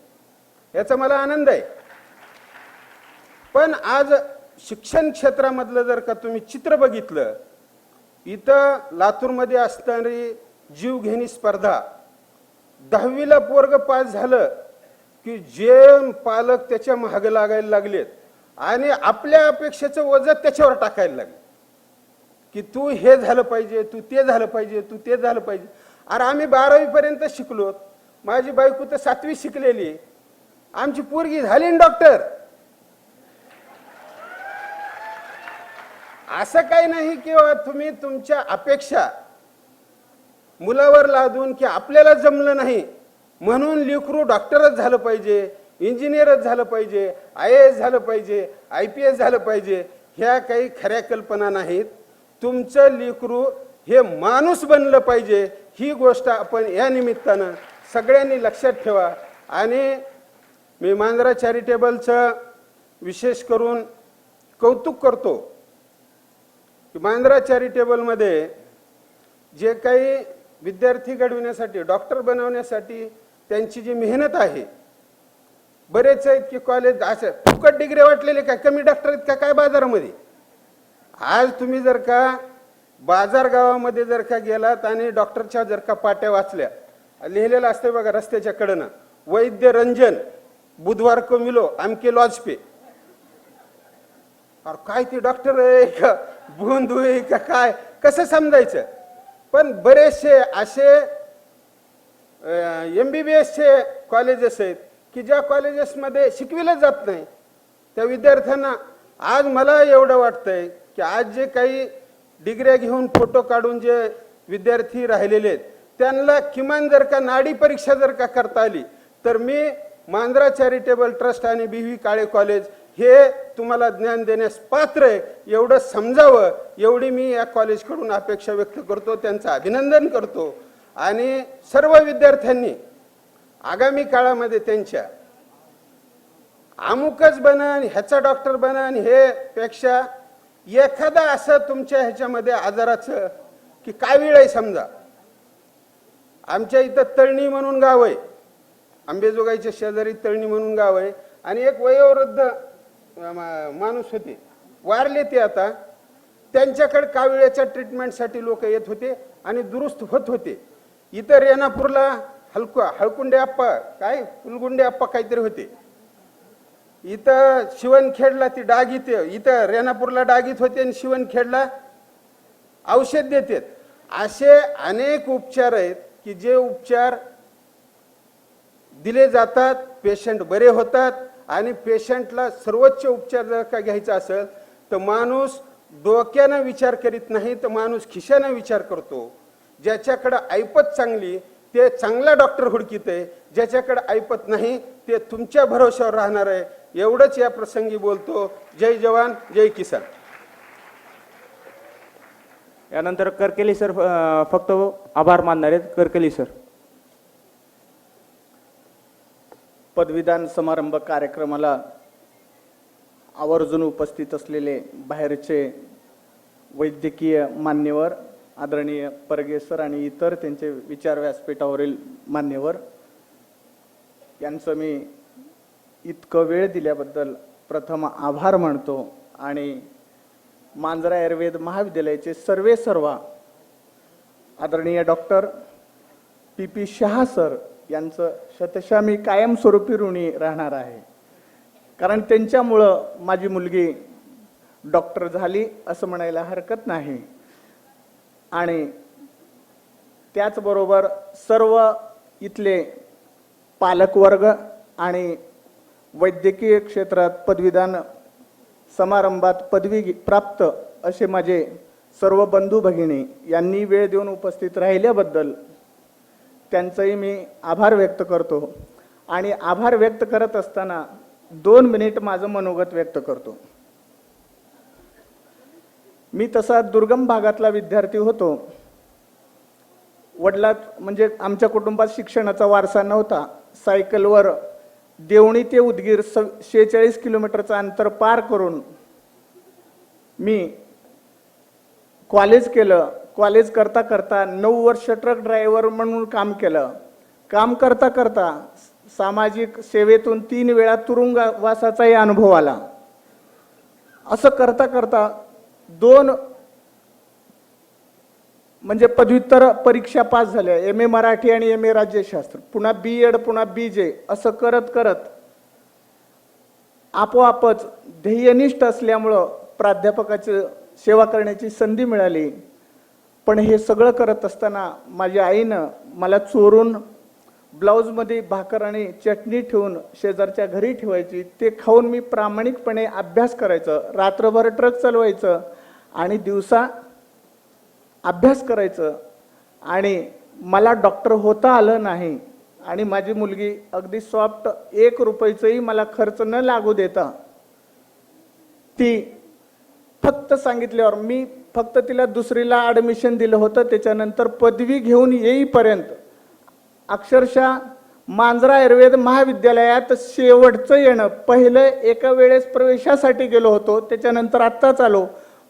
याचा मला आनंद आहे. पण आज शिक्षण क्षेत्रामधलं जर का तुम्ही चित्र बघितलं, इथं लातूरमध्ये असणारी जीवघेणी स्पर्धा, 10वीला पोरग पास झालं की जे पालक त्याच्या मागे लागायला लागलेत आणि आपल्या अपेक्षेचं ओझं त्याच्यावर टाकायला लागले की तू हे झालं पाहिजे, तू ते झालं पाहिजे, तू ते झालं पाहिजे. अरे आम्ही 12वी पर्यंत शिकलो, माझी बायको तर 7वी शिकलेली, आमची पोरगी झाली ना डॉक्टर. असं काही नाही की तुम्ही तुमच्या अपेक्षा मुलावर लादून की आपल्याला जमलं नाही म्हणून लेकरू डॉक्टरच झालं पाहिजे, इंजिनियरच झालं पाहिजे, IAS झालं पाहिजे, IPS झालं पाहिजे, ह्या काही खऱ्या कल्पना नाहीत. तुमचं लेकरू हे माणूस बनलं पाहिजे, ही गोष्ट आपण या निमित्तानं सगळ्यांनी लक्षात ठेवा. आणि मी मांजरा चॅरिटेबलचं विशेष करून कौतुक करतो की मांजरा चॅरिटेबलमध्ये जे काही विद्यार्थी घडविण्यासाठी, डॉक्टर बनवण्यासाठी त्यांची जी मेहनत आहे, बरेच आहेत की कॉलेज असं फुकट डिग्री वाटलेले काय कमी डॉक्टर आहेत का काय बाजारामध्ये. आज तुम्ही जर का बाजार गावामध्ये जर का गेलात आणि डॉक्टरच्या जर का पाट्या वाचल्या, लिहिलेलं असतं बघा रस्त्याच्या कडनं, वैद्य रंजन बुधवार को मिलो आमके लॉज पे. अरे काय ती डॉक्टर आहे का भोंदू आहे का काय, कसं समजायचं. पण बरेचसे असे MBBSचे कॉलेजेस आहेत की ज्या कॉलेजेसमध्ये शिकविलं जात नाही त्या विद्यार्थ्यांना. आज मला एवढं वाटतंय की आज जे काही डिग्र्या घेऊन फोटो काढून जे विद्यार्थी राहिलेले आहेत त्यांना किमान जर का नाडी परीक्षा जर का करता आली तर मी मांजरा चॅरिटेबल ट्रस्ट आणि BV काळे कॉलेज हे तुम्हाला ज्ञान देण्यास पात्र आहे एवढं समजावं, एवढी मी या कॉलेजकडून अपेक्षा व्यक्त करतो, त्यांचं अभिनंदन करतो. आणि सर्व विद्यार्थ्यांनी आगामी काळामध्ये त्यांच्या अमुकच बनन, ह्याचा डॉक्टर बनन हे पेक्षा एखादा असं तुमच्या ह्याच्यामध्ये आजाराचं की काय वेळ आहे. समजा आमच्या इथं तळणी म्हणून गाव आहे, आंबेजोगाईच्या शेजारी तळणी म्हणून गाव आहे, आणि एक वयोवृद्ध माणूस होते, वारले ते आता. त्यांच्याकडे काविळ्याच्या ट्रीटमेंटसाठी लोक येत होते आणि दुरुस्त होत होते. इतर रेणापूरला हळकुंडे आप्पा काय फुलगुंडे आप्पा काहीतरी होते, इथं शिवणखेडला ती डागीत, इथं रेणापूरला डागीत होते आणि शिवणखेडला औषध देतात. असे अनेक उपचार आहेत की जे उपचार दिले जातात, पेशंट बरे होतात. आणि पेशंटला सर्वोच्च उपचार जर का घ्यायचा असेल तर माणूस डोक्यानं विचार करीत नाही, तर माणूस खिशानं विचार करतो. ज्याच्याकडे ऐपत चांगली ते चांगला डॉक्टर हुडकीत आहे, ज्याच्याकडे ऐपत नाही ते तुमच्या भरोश्यावर राहणार आहे. एवढंच या प्रसंगी बोलतो. जय जवान जय किसान. यानंतर करकेली सर फक्त आभार मानणार आहेत. करकेली सर. पदवीदान समारंभ कार्यक्रमाला आवर्जून उपस्थित असलेले बाहेरचे वैद्यकीय मान्यवर, आदरणीय परगे सर आणि इतर त्यांचे विचार व्यासपीठावरील मान्यवर, यांचं मी इतकं वेळ दिल्याबद्दल प्रथम आभार मानतो. आणि मांजरा आयुर्वेद महाविद्यालयाचे सर्व आदरणीय डॉक्टर PP शहा सर यांचं शतशः मी कायमस्वरूपी ऋणी राहणार आहे. कारण त्यांच्यामुळं माझी मुलगी डॉक्टर झाली असं म्हणायला हरकत नाही. आणि त्याचबरोबर सर्व इथले पालकवर्ग आणि वैद्यकीय क्षेत्रात पदवीदान समारंभात पदवी प्राप्त असे माझे सर्व बंधू भगिनी यांनी वेळ देऊन उपस्थित राहिल्याबद्दल त्यांचंही मी आभार व्यक्त करतो. आणि आभार व्यक्त करत असताना 2 मिनिट माझं मनोगत व्यक्त करतो. मी तसा दुर्गम भागातला विद्यार्थी होतो. वडिलात म्हणजे आमच्या कुटुंबात शिक्षणाचा वारसा नव्हता. सायकलवर देवणी ते उदगीर 46 किलोमीटरचं अंतर पार करून मी कॉलेज केलं. कॉलेज करता करता 9 वर्ष ट्रक ड्रायव्हर म्हणून काम केलं. काम करता करता सामाजिक सेवेतून 3 वेळा तुरुंगवासाचाही अनुभव आला. असं करता करता 2 म्हणजे पदव्युत्तर परीक्षा पास झाल्या, MA मराठी आणि MA राज्यशास्त्र, पुन्हा B.Ed, पुन्हा BJ, असं करत करत आपोआपच ध्येयनिष्ठ असल्यामुळं प्राध्यापकाची सेवा करण्याची संधी मिळाली. पण हे सगळं करत असताना माझ्या आईनं मला चोरून ब्लाऊजमध्ये भाकर आणि चटणी ठेवून शेजारच्या घरी ठेवायची. ते खाऊन मी प्रामाणिकपणे अभ्यास करायचं, रात्रभर ट्रक चालवायचं आणि दिवसा अभ्यास करायचं. आणि मला डॉक्टर होता आलं नाही. आणि माझी मुलगी अगदी सॉफ्ट 1 रुपयाचंही मला खर्च न लागू देता ती फक्त सांगितल्यावर मी फक्त तिला 2रीला ॲडमिशन दिलं होतं. त्याच्यानंतर पदवी घेऊन येईपर्यंत अक्षरशः मांजरा आयुर्वेद महाविद्यालयात शेवटचं येणं, पहिलं एका वेळेस प्रवेशासाठी गेलो होतो, त्याच्यानंतर आत्ताच आलो.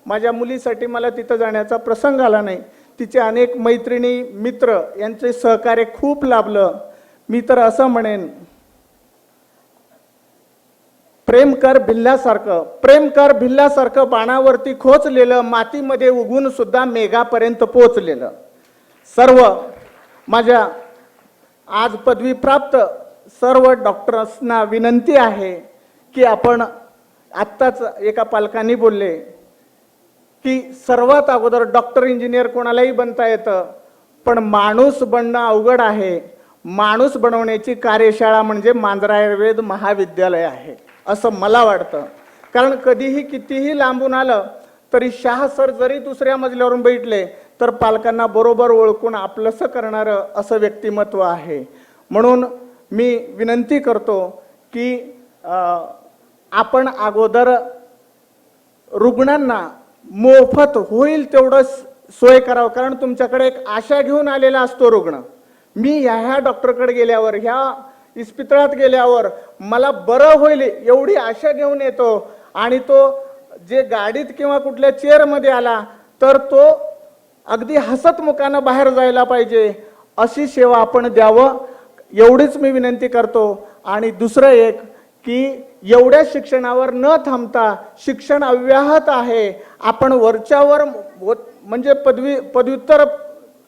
माझ्या मुलीसाठी मला तिथं जाण्याचा प्रसंग आला नाही. तिचे अनेक मैत्रिणी मित्र यांचे सहकार्य खूप लाभलं. मी तर असं म्हणेन, प्रेम कर भिल्लासारखं बाणावरती खोचलेलं, मातीमध्ये उगून सुद्धा मेघापर्यंत पोचलेलं. सर्व माझ्या आज पदवी प्राप्त सर्व डॉक्टर्सना विनंती आहे की आपण आत्ताच एका पालकांनी बोलले की सर्वात अगोदर डॉक्टर इंजिनियर कोणालाही बनता येतं, पण माणूस बनणं अवघड आहे. माणूस बनवण्याची कार्यशाळा म्हणजे मांजरा आयुर्वेद महाविद्यालय आहे असं मला वाटतं. कारण कधीही कितीही लांबून आलं तरी शाह सर जरी 2ऱ्या मजल्यावरून बैठले तर पालकांना बरोबर ओळखून आपलंसं करणारं असं व्यक्तिमत्व आहे. म्हणून मी विनंती करतो की आपण अगोदर रुग्णांना मोफत होईल तेवढं सोय करावं. कारण तुमच्याकडे एक आशा घेऊन आलेला असतो रुग्ण. मी ह्या डॉक्टरकडे गेल्यावर, ह्या इस्पितळात गेल्यावर मला बरं होईल एवढी आशा घेऊन येतो. आणि तो जे गाडीत किंवा कुठल्या चेअरमध्ये आला तर तो अगदी हसतमुखानं बाहेर जायला पाहिजे, अशी सेवा आपण द्यावं एवढीच मी विनंती करतो. आणि दुसरं एक की एवढ्या शिक्षणावर न थांबता शिक्षण अव्याहत आहे. आपण वरच्यावर म्हणजे पदव्युत्तर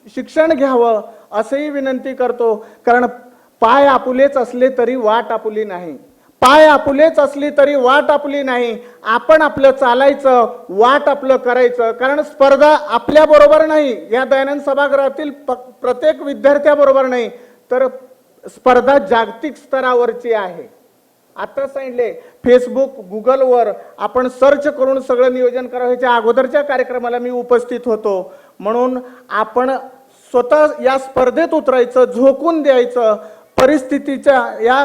शिक्षण घ्यावं असंही विनंती करतो. कारण पाय आपुलेच असले तरी वाट आपुली नाही. पाय आपुलेच असली तरी वाट आपली नाही. आपण आपलं चालायचं, वाट आपलं करायचं. कारण स्पर्धा आपल्या बरोबर नाही, या दयानंद सभागृहातील प्रत्येक विद्यार्थ्याबरोबर नाही, तर स्पर्धा जागतिक स्तरावरची आहे. आता सांगितले फेसबुक, गुगलवर आपण सर्च करून सगळं नियोजन करावं. ह्याच्या अगोदरच्या कार्यक्रमाला मी उपस्थित होतो. म्हणून आपण स्वतः या स्पर्धेत उतरायचं, झोकून द्यायचं. परिस्थितीच्या या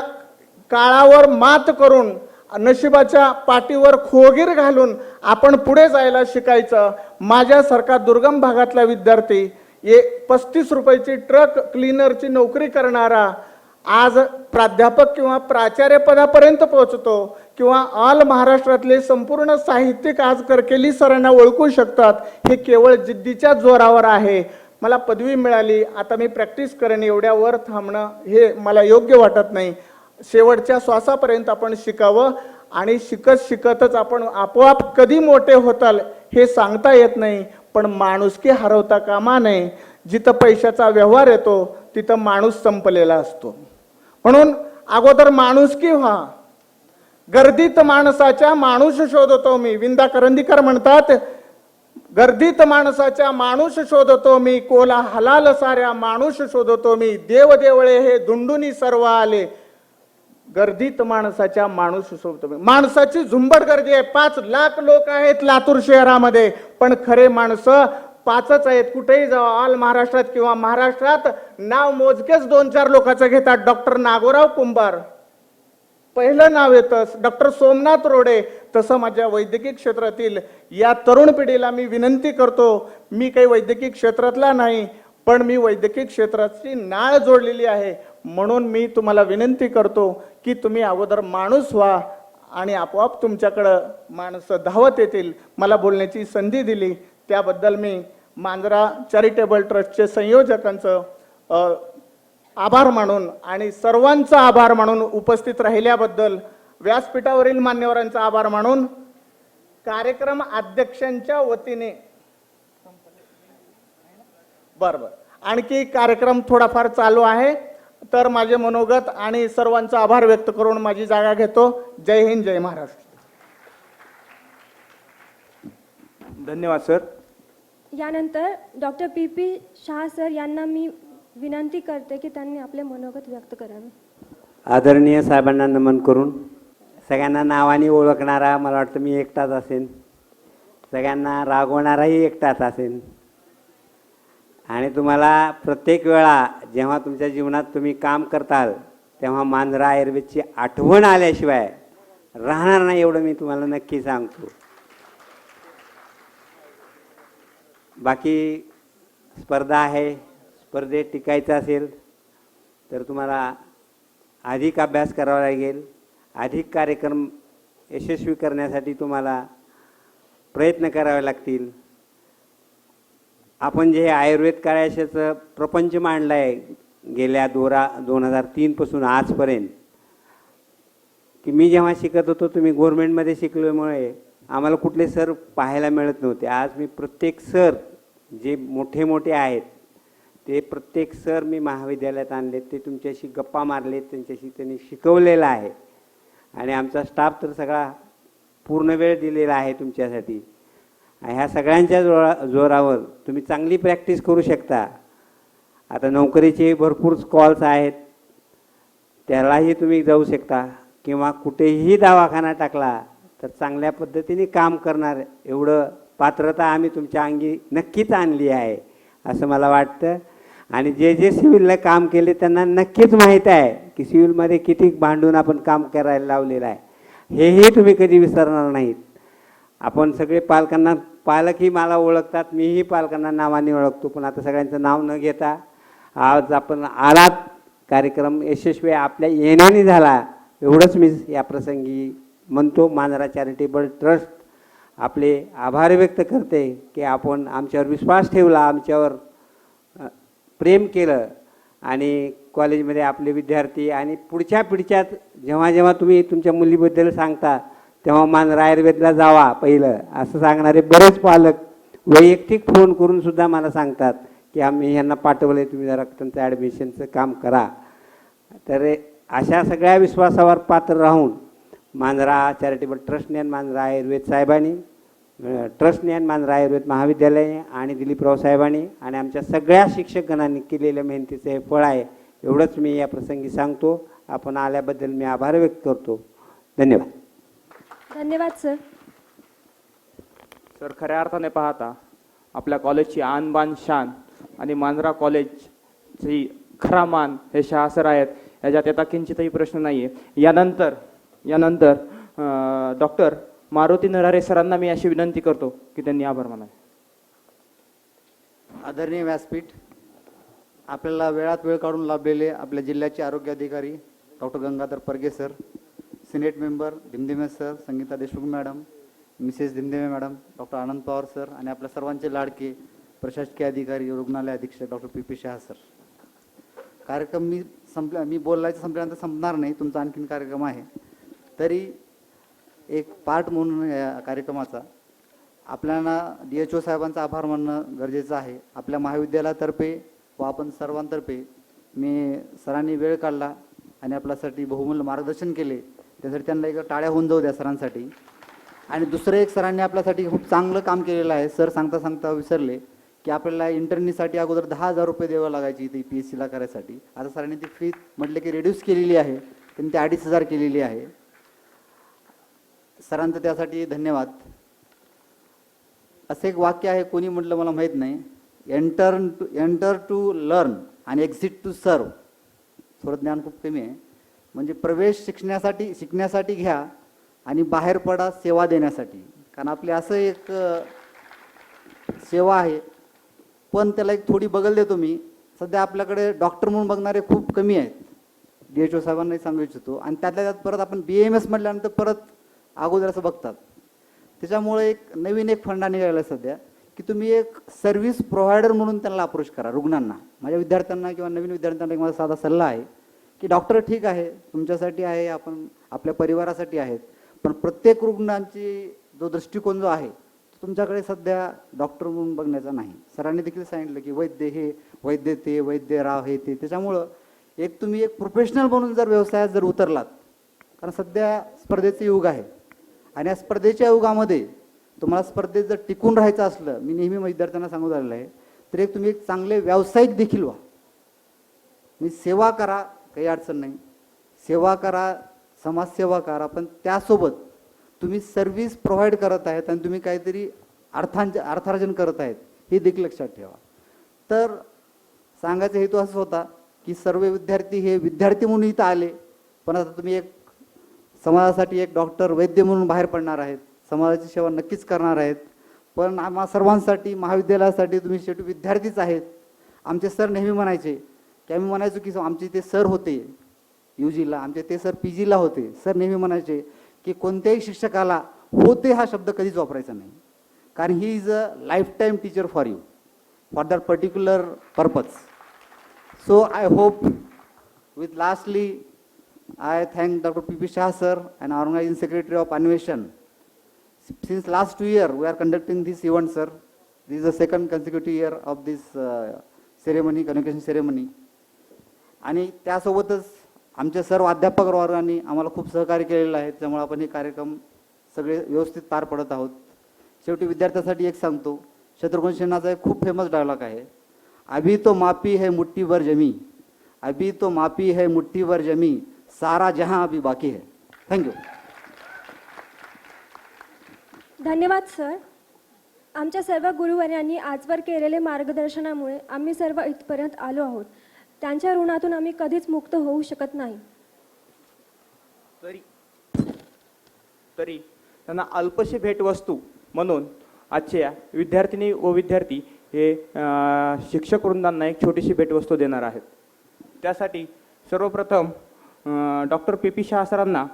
काळावर मात करून नशिबाच्या पाठीवर खोगीर घालून आपण पुढे जायला शिकायचं. माझ्यासारखा दुर्गम भागातला विद्यार्थी 35 रुपयाची ट्रक क्लीनरची नोकरी करणारा आज प्राध्यापक किंवा प्राचार्य पदापर्यंत पोहोचतो. किंवा ऑल महाराष्ट्रातले संपूर्ण साहित्यिक आज करकेली सरांना ओळखू शकतात. हे केवळ जिद्दीच्या जोरावर आहे. मला पदवी मिळाली, आता मी प्रॅक्टिस करेन, एवढ्यावर थांबणं हे मला योग्य वाटत नाही. शेवटच्या श्वासापर्यंत आपण शिकावं. आणि शिकतच आपण आपोआप कधी मोठे होताल हे सांगता येत नाही, पण माणुसकी हरवता कामा नये. जिथं पैशाचा व्यवहार येतो तिथं माणूस संपलेला असतो. म्हणून अगोदर माणुसकी व्हा. गर्दीत माणसाच्या माणूस शोधतो मी. विंदा करंदीकर म्हणतात, गर्दीत माणसाच्या माणूस शोधतो मी, कोला हलाल साऱ्या माणूस शोधतो मी. देव देवळे हे धुंडुनी सर्व आले, गर्दीत माणसाच्या माणूस सोबत माणसाची झुंबड गर्दी आहे. 5 लाख लोक आहेत लातूर शहरामध्ये, पण खरे माणसं 5च आहेत. कुठेही जावा, ऑल महाराष्ट्रात किंवा महाराष्ट्रात नाव मोजकेच 2-4 लोकांचं घेतात. डॉक्टर नागोराव कुंभार पहिलं नाव येतं, डॉक्टर सोमनाथ रोडे. तसं माझ्या वैद्यकीय क्षेत्रातील या तरुण पिढीला मी विनंती करतो, मी काही वैद्यकीय क्षेत्रातला नाही, पण मी वैद्यकीय क्षेत्राची नाळ जोडलेली आहे. म्हणून मी तुम्हाला विनंती करतो की तुम्ही अगोदर माणूस व्हा आणि आपोआप तुमच्याकडं माणसं धावत येतील. मला बोलण्याची संधी दिली त्याबद्दल मी मांजरा चॅरिटेबल ट्रस्टचे संयोजकांचं आभार मानून आणि सर्वांचा आभार मानून, उपस्थित राहिल्याबद्दल व्यासपीठावरील मान्यवरांचा आभार मानून, कार्यक्रम अध्यक्षांच्या वतीने बरोबर आणखी कार्यक्रम थोडाफार चालू आहे, तर माझे मनोगत आणि सर्वांचा आभार व्यक्त करून माझी जागा घेतो. जय हिंद, जय महाराष्ट्र. धन्यवाद सर. यानंतर डॉक्टर PP शाह सर यांना मी विनंती करते की त्यांनी आपले मनोगत व्यक्त करावे. आदरणीय साहेबांना नमन करून, सगळ्यांना नावाने ओळखणारा मला वाटतं मी एकटाच असेन, सगळ्यांना रागवणाराही एकटाच असेन. आणि तुम्हाला प्रत्येक वेळा जेव्हा तुमच्या जीवनात तुम्ही काम करताल तेव्हा मांजरा आयुर्वेदची आठवण आल्याशिवाय राहणार नाही, एवढं मी तुम्हाला नक्की सांगतो. बाकी स्पर्धा आहे, स्पर्धेत टिकायचं असेल तर तुम्हाला अधिक अभ्यास करावा लागेल, अधिक कार्यक्रम यशस्वी करण्यासाठी तुम्हाला प्रयत्न करावे लागतील. आपण जे आयुर्वेद कार्याचं प्रपंच मांडला आहे गेल्या 2003 पासून आजपर्यंत, की मी जेव्हा शिकत होतो तुम्ही गव्हर्नमेंटमध्ये शिकल्यामुळे आम्हाला कुठले सर पाहायला मिळत नव्हते. आज मी प्रत्येक सर जे मोठे मोठे आहेत ते प्रत्येक सर मी महाविद्यालयात आणले, ते तुमच्याशी गप्पा मारलेत, त्यांच्याशी त्यांनी शिकवलेलं आहे. आणि आमचा स्टाफ तर सगळा पूर्ण वेळ दिलेला आहे तुमच्यासाठी. ह्या सगळ्यांच्या जोरावर तुम्ही चांगली प्रॅक्टिस करू शकता. आता नोकरीचे भरपूर कॉल्स आहेत, त्यालाही तुम्ही जाऊ शकता, किंवा कुठेही दवाखाना टाकला तर चांगल्या पद्धतीने काम करणार एवढं पात्रता आम्ही तुमच्या अंगी नक्कीच आणली आहे असं मला वाटतं. आणि जे जे सिव्हिलला काम केले त्यांना नक्कीच माहीत आहे की सिव्हिलमध्ये किती भांडून आपण काम करायला लावलेलं आहे, हेही तुम्ही कधी विसरणार नाहीत. आपण सगळे पालकही मला ओळखतात, मीही पालकांना नावाने ओळखतो, पण आता सगळ्यांचं नाव न घेता आज आपण आलात, कार्यक्रम यशस्वी आपल्या येण्याने झाला एवढंच मी या प्रसंगी म्हणतो. मांजरा चॅरिटेबल ट्रस्ट आपले आभार व्यक्त करते की आपण आमच्यावर विश्वास ठेवला, आमच्यावर प्रेम केलं आणि कॉलेजमध्ये आपले विद्यार्थी आणि पुढच्या पिढीच्यात जेव्हा जेव्हा तुम्ही तुमच्या मुलीबद्दल सांगता तेव्हा मांजरा आयुर्वेदला जावा पहिलं असं सांगणारे बरेच पालक वैयक्तिक फोन करून सुद्धा मला सांगतात की आम्ही ह्यांना पाठवले, तुम्ही जरा त्यांचं ॲडमिशनचं काम करा. तर अशा सगळ्या विश्वासावर पात्र राहून मांजरा चॅरिटेबल ट्रस्टने आणि मांजरा आयुर्वेद साहेबांनी, ट्रस्टने आणि मांजरा आयुर्वेद महाविद्यालयाने आणि दिलीपराव साहेबांनी आणि आमच्या सगळ्या शिक्षकगणांनी केलेल्या मेहनतीचं हे फळ आहे एवढंच मी या प्रसंगी सांगतो. आपण आल्याबद्दल मी आभार व्यक्त करतो. धन्यवाद. धन्यवाद सर. सर, खऱ्या अर्थाने पाहता आपल्या कॉलेजची आन बान शान आणि मांजरा कॉलेजची खरा मान हे शाह सर आहेत, याच्यात आता किंचितही प्रश्न नाही आहे. यानंतर डॉक्टर मारुती नरारे सरांना मी अशी विनंती करतो की त्यांनी आभार मानावे. आदरणीय व्यासपीठ, आपल्याला वेळात वेळ काढून लाभलेले आपल्या जिल्ह्याचे आरोग्य अधिकारी doctor Gangadhar Parge sir, senate member Dhimdhime sir, Sangeeta Deshmukh madam, Mrs Dhimdhime madam, doctor Anand Pawar sir आणि आपल्या सर्वांचे लाडके प्रशासकीय अधिकारी रुग्णालय अधीक्षक डॉक्टर PP शाह सर. कार्यक्रम मी बोलायचं संपल्यानंतर संपणार नाही, तुमचा आणखीन कार्यक्रम आहे. तरी एक पार्ट म्हणून या कार्यक्रमाचा आपल्याला DHO साहेबांचा आभार मानणं गरजेचं आहे. आपल्या महाविद्यालयातर्फे व आपण सर्वांतर्फे मी सरांनी वेळ काढला आणि आपल्यासाठी बहुमूल्य मार्गदर्शन केले, त्यासाठी त्यांना एक टाळ्या होऊन जाऊ द्या सरांसाठी. आणि दुसरं एक सरांनी आपल्यासाठी खूप चांगलं काम केलेलं आहे. सर सांगता सांगता विसरले की आपल्याला इंटर्नीसाठी अगोदर 10,000 रुपये द्यावं लागायची इथे PSCला करायसाठी. आता सरांनी ती फी म्हटलं की रिड्यूस केलेली आहे, त्यांनी ती 2,500 केलेली आहे. सरांचं त्यासाठी धन्यवाद. असं एक वाक्य आहे, कोणी म्हटलं मला माहीत नाही, एंटर टू लर्न आणि एक्झिट टू सर्व. थोडं ज्ञान खूप कमी आहे. म्हणजे प्रवेश शिकण्यासाठी घ्या आणि बाहेर पडा सेवा देण्यासाठी. कारण आपली असं एक सेवा आहे, पण त्याला एक थोडी बगल देतो मी. सध्या आपल्याकडे डॉक्टर म्हणून बघणारे खूप कमी आहेत, DHO साहेबांनाही सांगू इच्छितो. आणि त्यातल्या त्यात परत आपण BAMS म्हटल्यानंतर परत अगोदर असं बघतात. त्याच्यामुळे एक नवीन फंडा निघाला सध्या, की तुम्ही एक सर्व्हिस प्रोव्हायडर म्हणून त्यांना अप्रोच करा रुग्णांना. माझ्या विद्यार्थ्यांना किंवा नवीन विद्यार्थ्यांना एक माझा साधा सल्ला आहे की डॉक्टर ठीक आहे, तुमच्यासाठी आहे, आपण आपल्या परिवारासाठी आहेत, पण प्रत्येक रुग्णांची जो दृष्टिकोन जो आहे तुमच्याकडे सध्या डॉक्टर म्हणून बघण्याचा नाही. सरांनी देखील सांगितलं की वैद्य हे, वैद्य ते, वैद्य राव हे ते. त्याच्यामुळं तुम्ही एक प्रोफेशनल म्हणून जर व्यवसायात जर उतरलात, कारण सध्या स्पर्धेचं युग आहे आणि या स्पर्धेच्या युगामध्ये तुम्हाला स्पर्धेत जर टिकून राहायचं असलं, मी नेहमी विद्यार्थ्यांना सांगू झालेलं आहे, तर तुम्ही एक चांगले व्यावसायिक देखील व्हा. मी सेवा करा, काही अडचण नाही, सेवा करा, समाजसेवा करा, पण त्यासोबत तुम्ही सर्व्हिस प्रोव्हाइड करत आहेत आणि तुम्ही काहीतरी अर्थार्जन करत आहेत हे देखील लक्षात ठेवा. तर सांगायचा हेतू असा होता की सर्व विद्यार्थी हे विद्यार्थी म्हणून इथं आले, पण आता तुम्ही एक समाजासाठी एक डॉक्टर, वैद्य म्हणून बाहेर पडणार आहेत, समाजाची सेवा नक्कीच करणार आहेत. पण आम्हा सर्वांसाठी, महाविद्यालयासाठी तुम्ही शेवटी विद्यार्थीच आहेत. आमचे सर नेहमी म्हणायचे की आम्ही म्हणायचो की आमचे ते सर होते UGला, आमचे ते सर PGला होते. सर नेहमी म्हणायचे की कोणत्याही शिक्षकाला होते हा शब्द कधीच वापरायचा नाही, कारण he is a life time teacher for you, for that particular purpose. So I hope with lastly I thank Dr. P.P. Shah sir and organizing secretary of Anveshan. Since last 2 years we are conducting this event, sir. This is the second consecutive year of this ceremony, convocation ceremony. आणि त्यासोबतच आमचे सर्व अध्यापक वर्गांनी आम्हाला खूप सहकार्य केलेलं आहे, त्यामुळे आपण हे कार्यक्रम सगळे व्यवस्थित पार पडत आहोत. शेवटी विद्यार्थ्यांसाठी एक सांगतो, शत्रुघ्न सिन्हाचा एक खूप फेमस डायलॉग आहे, अभी तो मापी है मुट्ठी भर जमी, अभी तो मापी है मुट्ठी भर जमी, सारा जहां अभी बाकी है. थँक्यू. धन्यवाद सर. आमच्या सर्व गुरुवर्यांनी आजवर केलेले मार्गदर्शनामुळे आम्ही सर्व इथपर्यंत आलो आहोत. त्यांच्या ऋणातून आम्ही कधीच मुक्त होऊ शकत नाही. तरी त्यांना अल्पशी भेटवस्तू म्हणून आजच्या विद्यार्थिनी व विद्यार्थी हे शिक्षक वृंदांना एक छोटीशी भेटवस्तू देणार आहेत. त्यासाठी सर्वप्रथम डॉक्टर P.P. शाह सरांना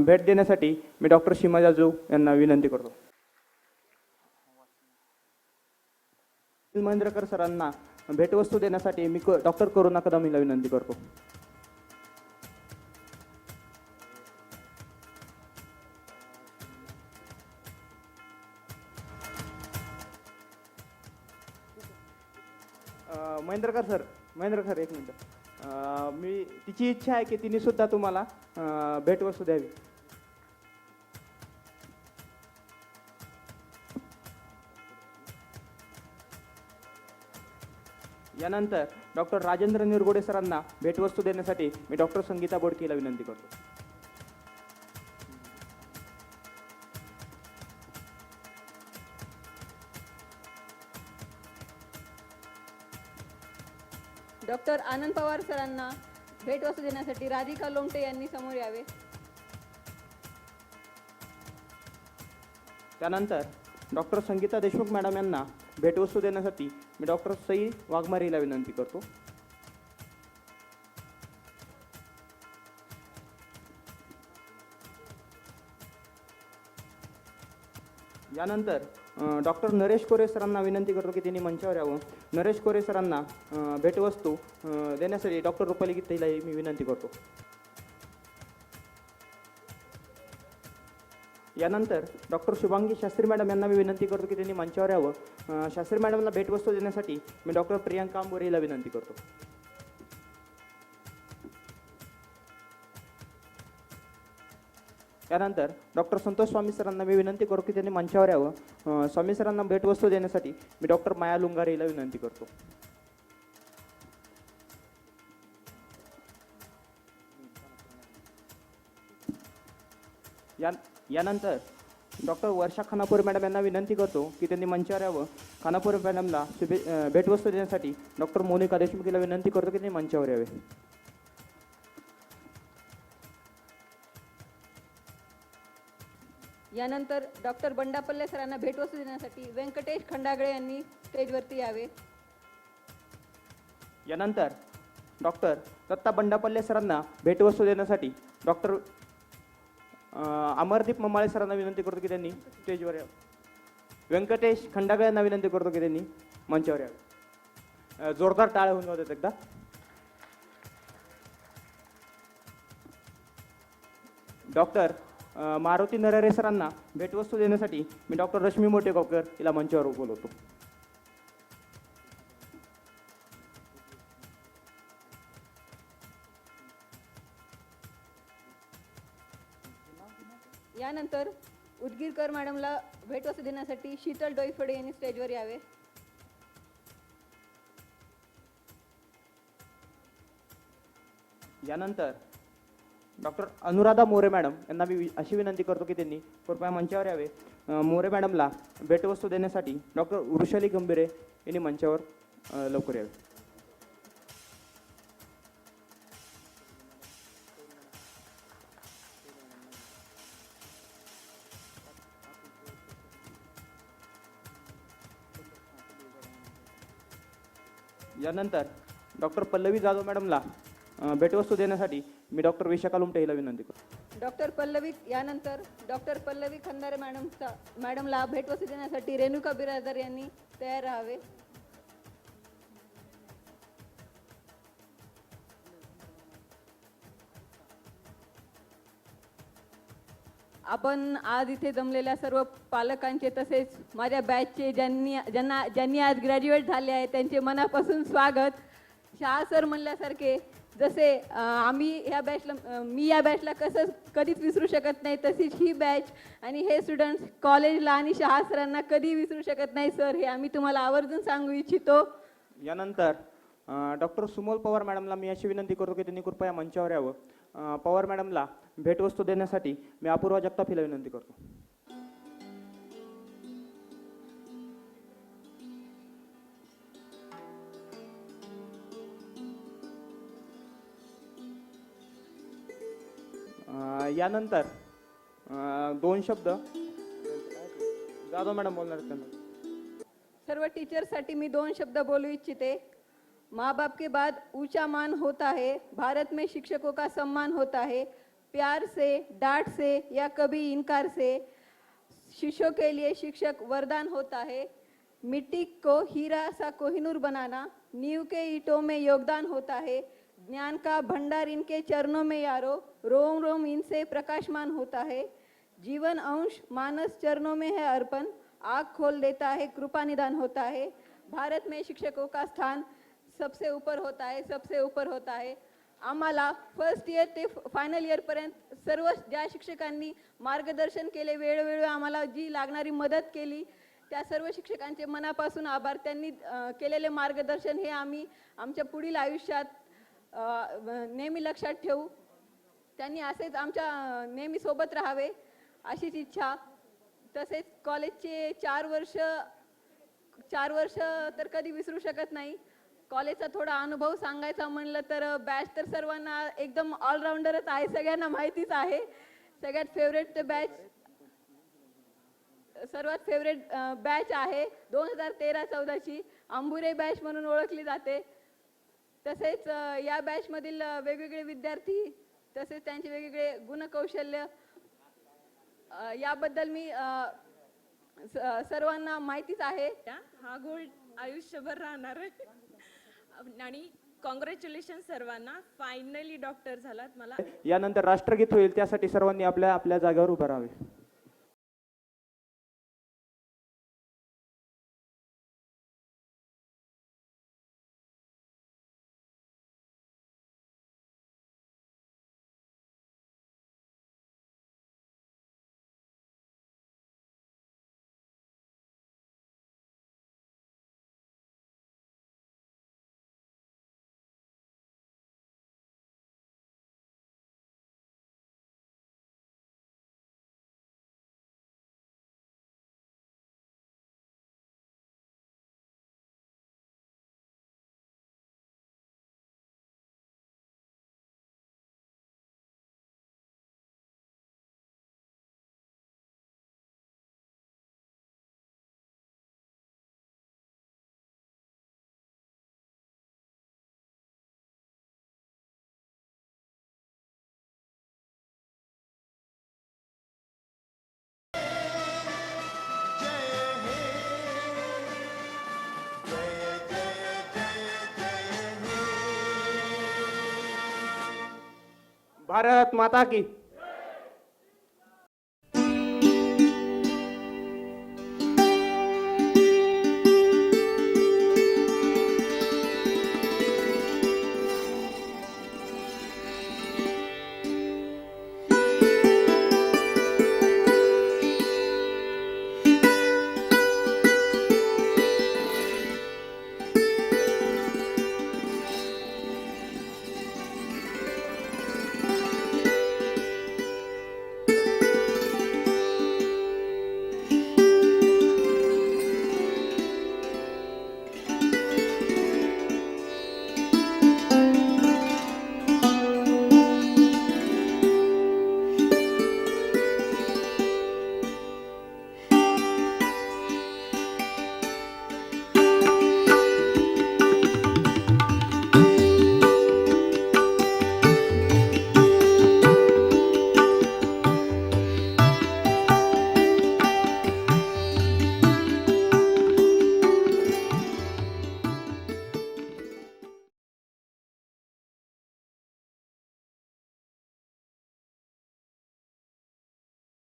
भेट देण्यासाठी मी डॉक्टर सीमा जाजू यांना विनंती करतो. महेंद्रकर सरांना भेटवस्तू देण्यासाठी मी डॉक्टर करुणा कदम यांना विनंती करतो. महेंद्रकर एक मिनिट. मी तिची इच्छा आहे की तिने सुद्धा तुम्हाला भेटवस्तू द्यावी. यानंतर डॉक्टर राजेंद्र निरगुडे सरांना भेटवस्तू देण्यासाठी मी डॉक्टर संगीता बोडकेला विनंती करतो. डॉक्टर आनंद पवार सरांना भेटवस्तू देण्यासाठी राधिका लोमटे यांनी समोर यावे. त्यानंतर डॉक्टर संगीता देशमुख मॅडम यांना भेटवस्तू देण्यासाठी मी डॉक्टर सई वाघमारेला विनंती करतो. यानंतर डॉक्टर नरेश कोरे सरांना विनंती करतो की त्यांनी मंचावर यावं. नरेश कोरे सरांना भेटवस्तू देण्यासाठी डॉक्टर रुपाली गीतेलाही मी विनंती करतो. यानंतर डॉक्टर शुभांगी शास्त्री मॅडम यांना मी विनंती करतो की त्यांनी मंचावर यावं. शास्त्री मॅडमला भेटवस्तू देण्यासाठी मी डॉक्टर प्रियांका आंबोरेला विनंती करतो. त्यानंतर डॉक्टर संतोष स्वामी सरांना मी विनंती करतो की त्यांनी मंचावर यावं. स्वामी सरांना भेटवस्तू देण्यासाठी मी डॉक्टर माया लुंगारे हिला विनंती करतो. यानंतर डॉक्टर वर्षा खानापूर मॅडम यांना विनंती करतो की त्यांनी मंचावर यावं. खानापूर मॅडमला भेटवस्तू देण्यासाठी डॉक्टर मोनिका देशमुख हिला विनंती करतो की त्यांनी मंचावर यावे. यानंतर डॉक्टर बंडापल्ले सरांना भेटवस्तू देण्यासाठी व्यंकटेश खंडागळे यांनी स्टेजवरती यावे. यानंतर डॉक्टर दत्ता बंडापल्ले सरांना भेटवस्तू देण्यासाठी डॉक्टर अमरदीप ममाळे सरांना विनंती करतो की त्यांनी स्टेजवर यावं. व्यंकटेश खंडागळे यांना विनंती करतो की त्यांनी मंचावर यावे. जोरदार टाळ्या होऊन जातात एकदा. डॉक्टर मारुती नरहरे सरांना भेटवस्तू देण्यासाठी मी डॉक्टर रश्मी मोटेगावकर हिला मंचावर बोलवतो. यानंतर उदगीरकर मॅडमला भेटवस्तू देण्यासाठी शीतल डोईफळे यांनी स्टेजवर यावे. यानंतर डॉक्टर अनुराधा मोरे मॅडम यांना मी अशी विनंती करतो की त्यांनी कृपया मंचावर यावे. मोरे मॅडमला भेटवस्तू देण्यासाठी डॉक्टर वृषाली गंभीरे यांनी मंचावर लवकर यावे. यानंतर डॉक्टर पल्लवी जाधव मॅडमला भेटवस्तू देण्यासाठी मी डॉक्टर विशाखा लुमटे हिला विनंती करतो. यानंतर डॉक्टर पल्लवी खंदारे मॅडमला भेटवस्तू देण्यासाठी रेणुका बिरादर यांनी तयार राहावे. आपण आज इथे जमलेल्या सर्व पालकांचे तसेच माझ्या बॅचचे ज्यांनी आज ग्रॅज्युएट झाले आहे त्यांचे मनापासून स्वागत. शहा सर म्हणल्यासारखे जसे मी या बॅचला कधीच विसरू शकत नाही, तशीच ही बॅच आणि हे स्टुडंट्स कॉलेजला आणि शहा सरांना कधी विसरू शकत नाही सर, हे आम्ही तुम्हाला आवर्जून सांगू इच्छितो. यानंतर डॉक्टर सुमोल पवार मॅडमला मी अशी विनंती करतो की त्यांनी कृपया मंचावर यावं. पवार मॅडमला भेटवस्तू देण्यासाठी मी अपूर्वा जगताप हिला विनंती करतो. यानंतर 2 शब्द जाधव मॅडम बोलणार आहेत त्यांना. सर्व टीचर्ससाठी मी 2 शब्द बोलू इच्छिते. माँ बाप के बाद ऊंचा मान होता है, भारत में शिक्षकों का सम्मान होता है. प्यार से, डांट से या कभी इनकार से शिष्यों के लिए शिक्षक वरदान होता है. मिट्टी को हीरा सा कोहिनूर बनाना, नींव के ईंटों में योगदान होता है. ज्ञान का भंडार इनके चरणों में यारो, रोम रोम इनसे प्रकाशमान होता है. जीवन अंश मानस चरणों में है अर्पण, आँख खोल देता है कृपा निदान होता है. भारत में शिक्षकों का स्थान सबसे ऊपर होता है, सबसे ऊपर होता है. आम्हाला फर्स्ट इयर ते फायनल इयरपर्यंत सर्व ज्या शिक्षकांनी मार्गदर्शन केले, वेळोवेळी आम्हाला जी लागणारी मदत केली, त्या सर्व शिक्षकांचे मनापासून आभार. त्यांनी केलेले मार्गदर्शन हे आम्ही आमच्या पुढील आयुष्यात नेहमी लक्षात ठेवू. त्यांनी असेच आमच्या नेहमी सोबत राहावे अशीच इच्छा. तसेच कॉलेजचे 4 वर्ष तर कधी विसरू शकत नाही. कॉलेजचा थोडा अनुभव सांगायचा म्हणलं तर बॅच तर सर्वांना एकदम ऑलराऊंडरच आहे, सगळ्यांना माहितीच आहे. सगळ्यात फेवरेट बॅच, सर्वात फेवरेट बॅच आहे 2013-14ची अंबुरे बॅच म्हणून ओळखली जाते. तसेच या बॅचमधील वेगवेगळे विद्यार्थी तसेच त्यांचे वेगवेगळे गुणकौशल्य याबद्दल मी सर्वांना माहितीच आहे. हा गोल्ड आयुष्यभर राहणार आहे आणि कॉंग्रॅच्युलेशन सर्वांना, फायनली डॉक्टर झालात. मला यानंतर राष्ट्रगीत होईल, त्यासाठी सर्वांनी आपल्या जागेवर उभं राहावे. भारत माता की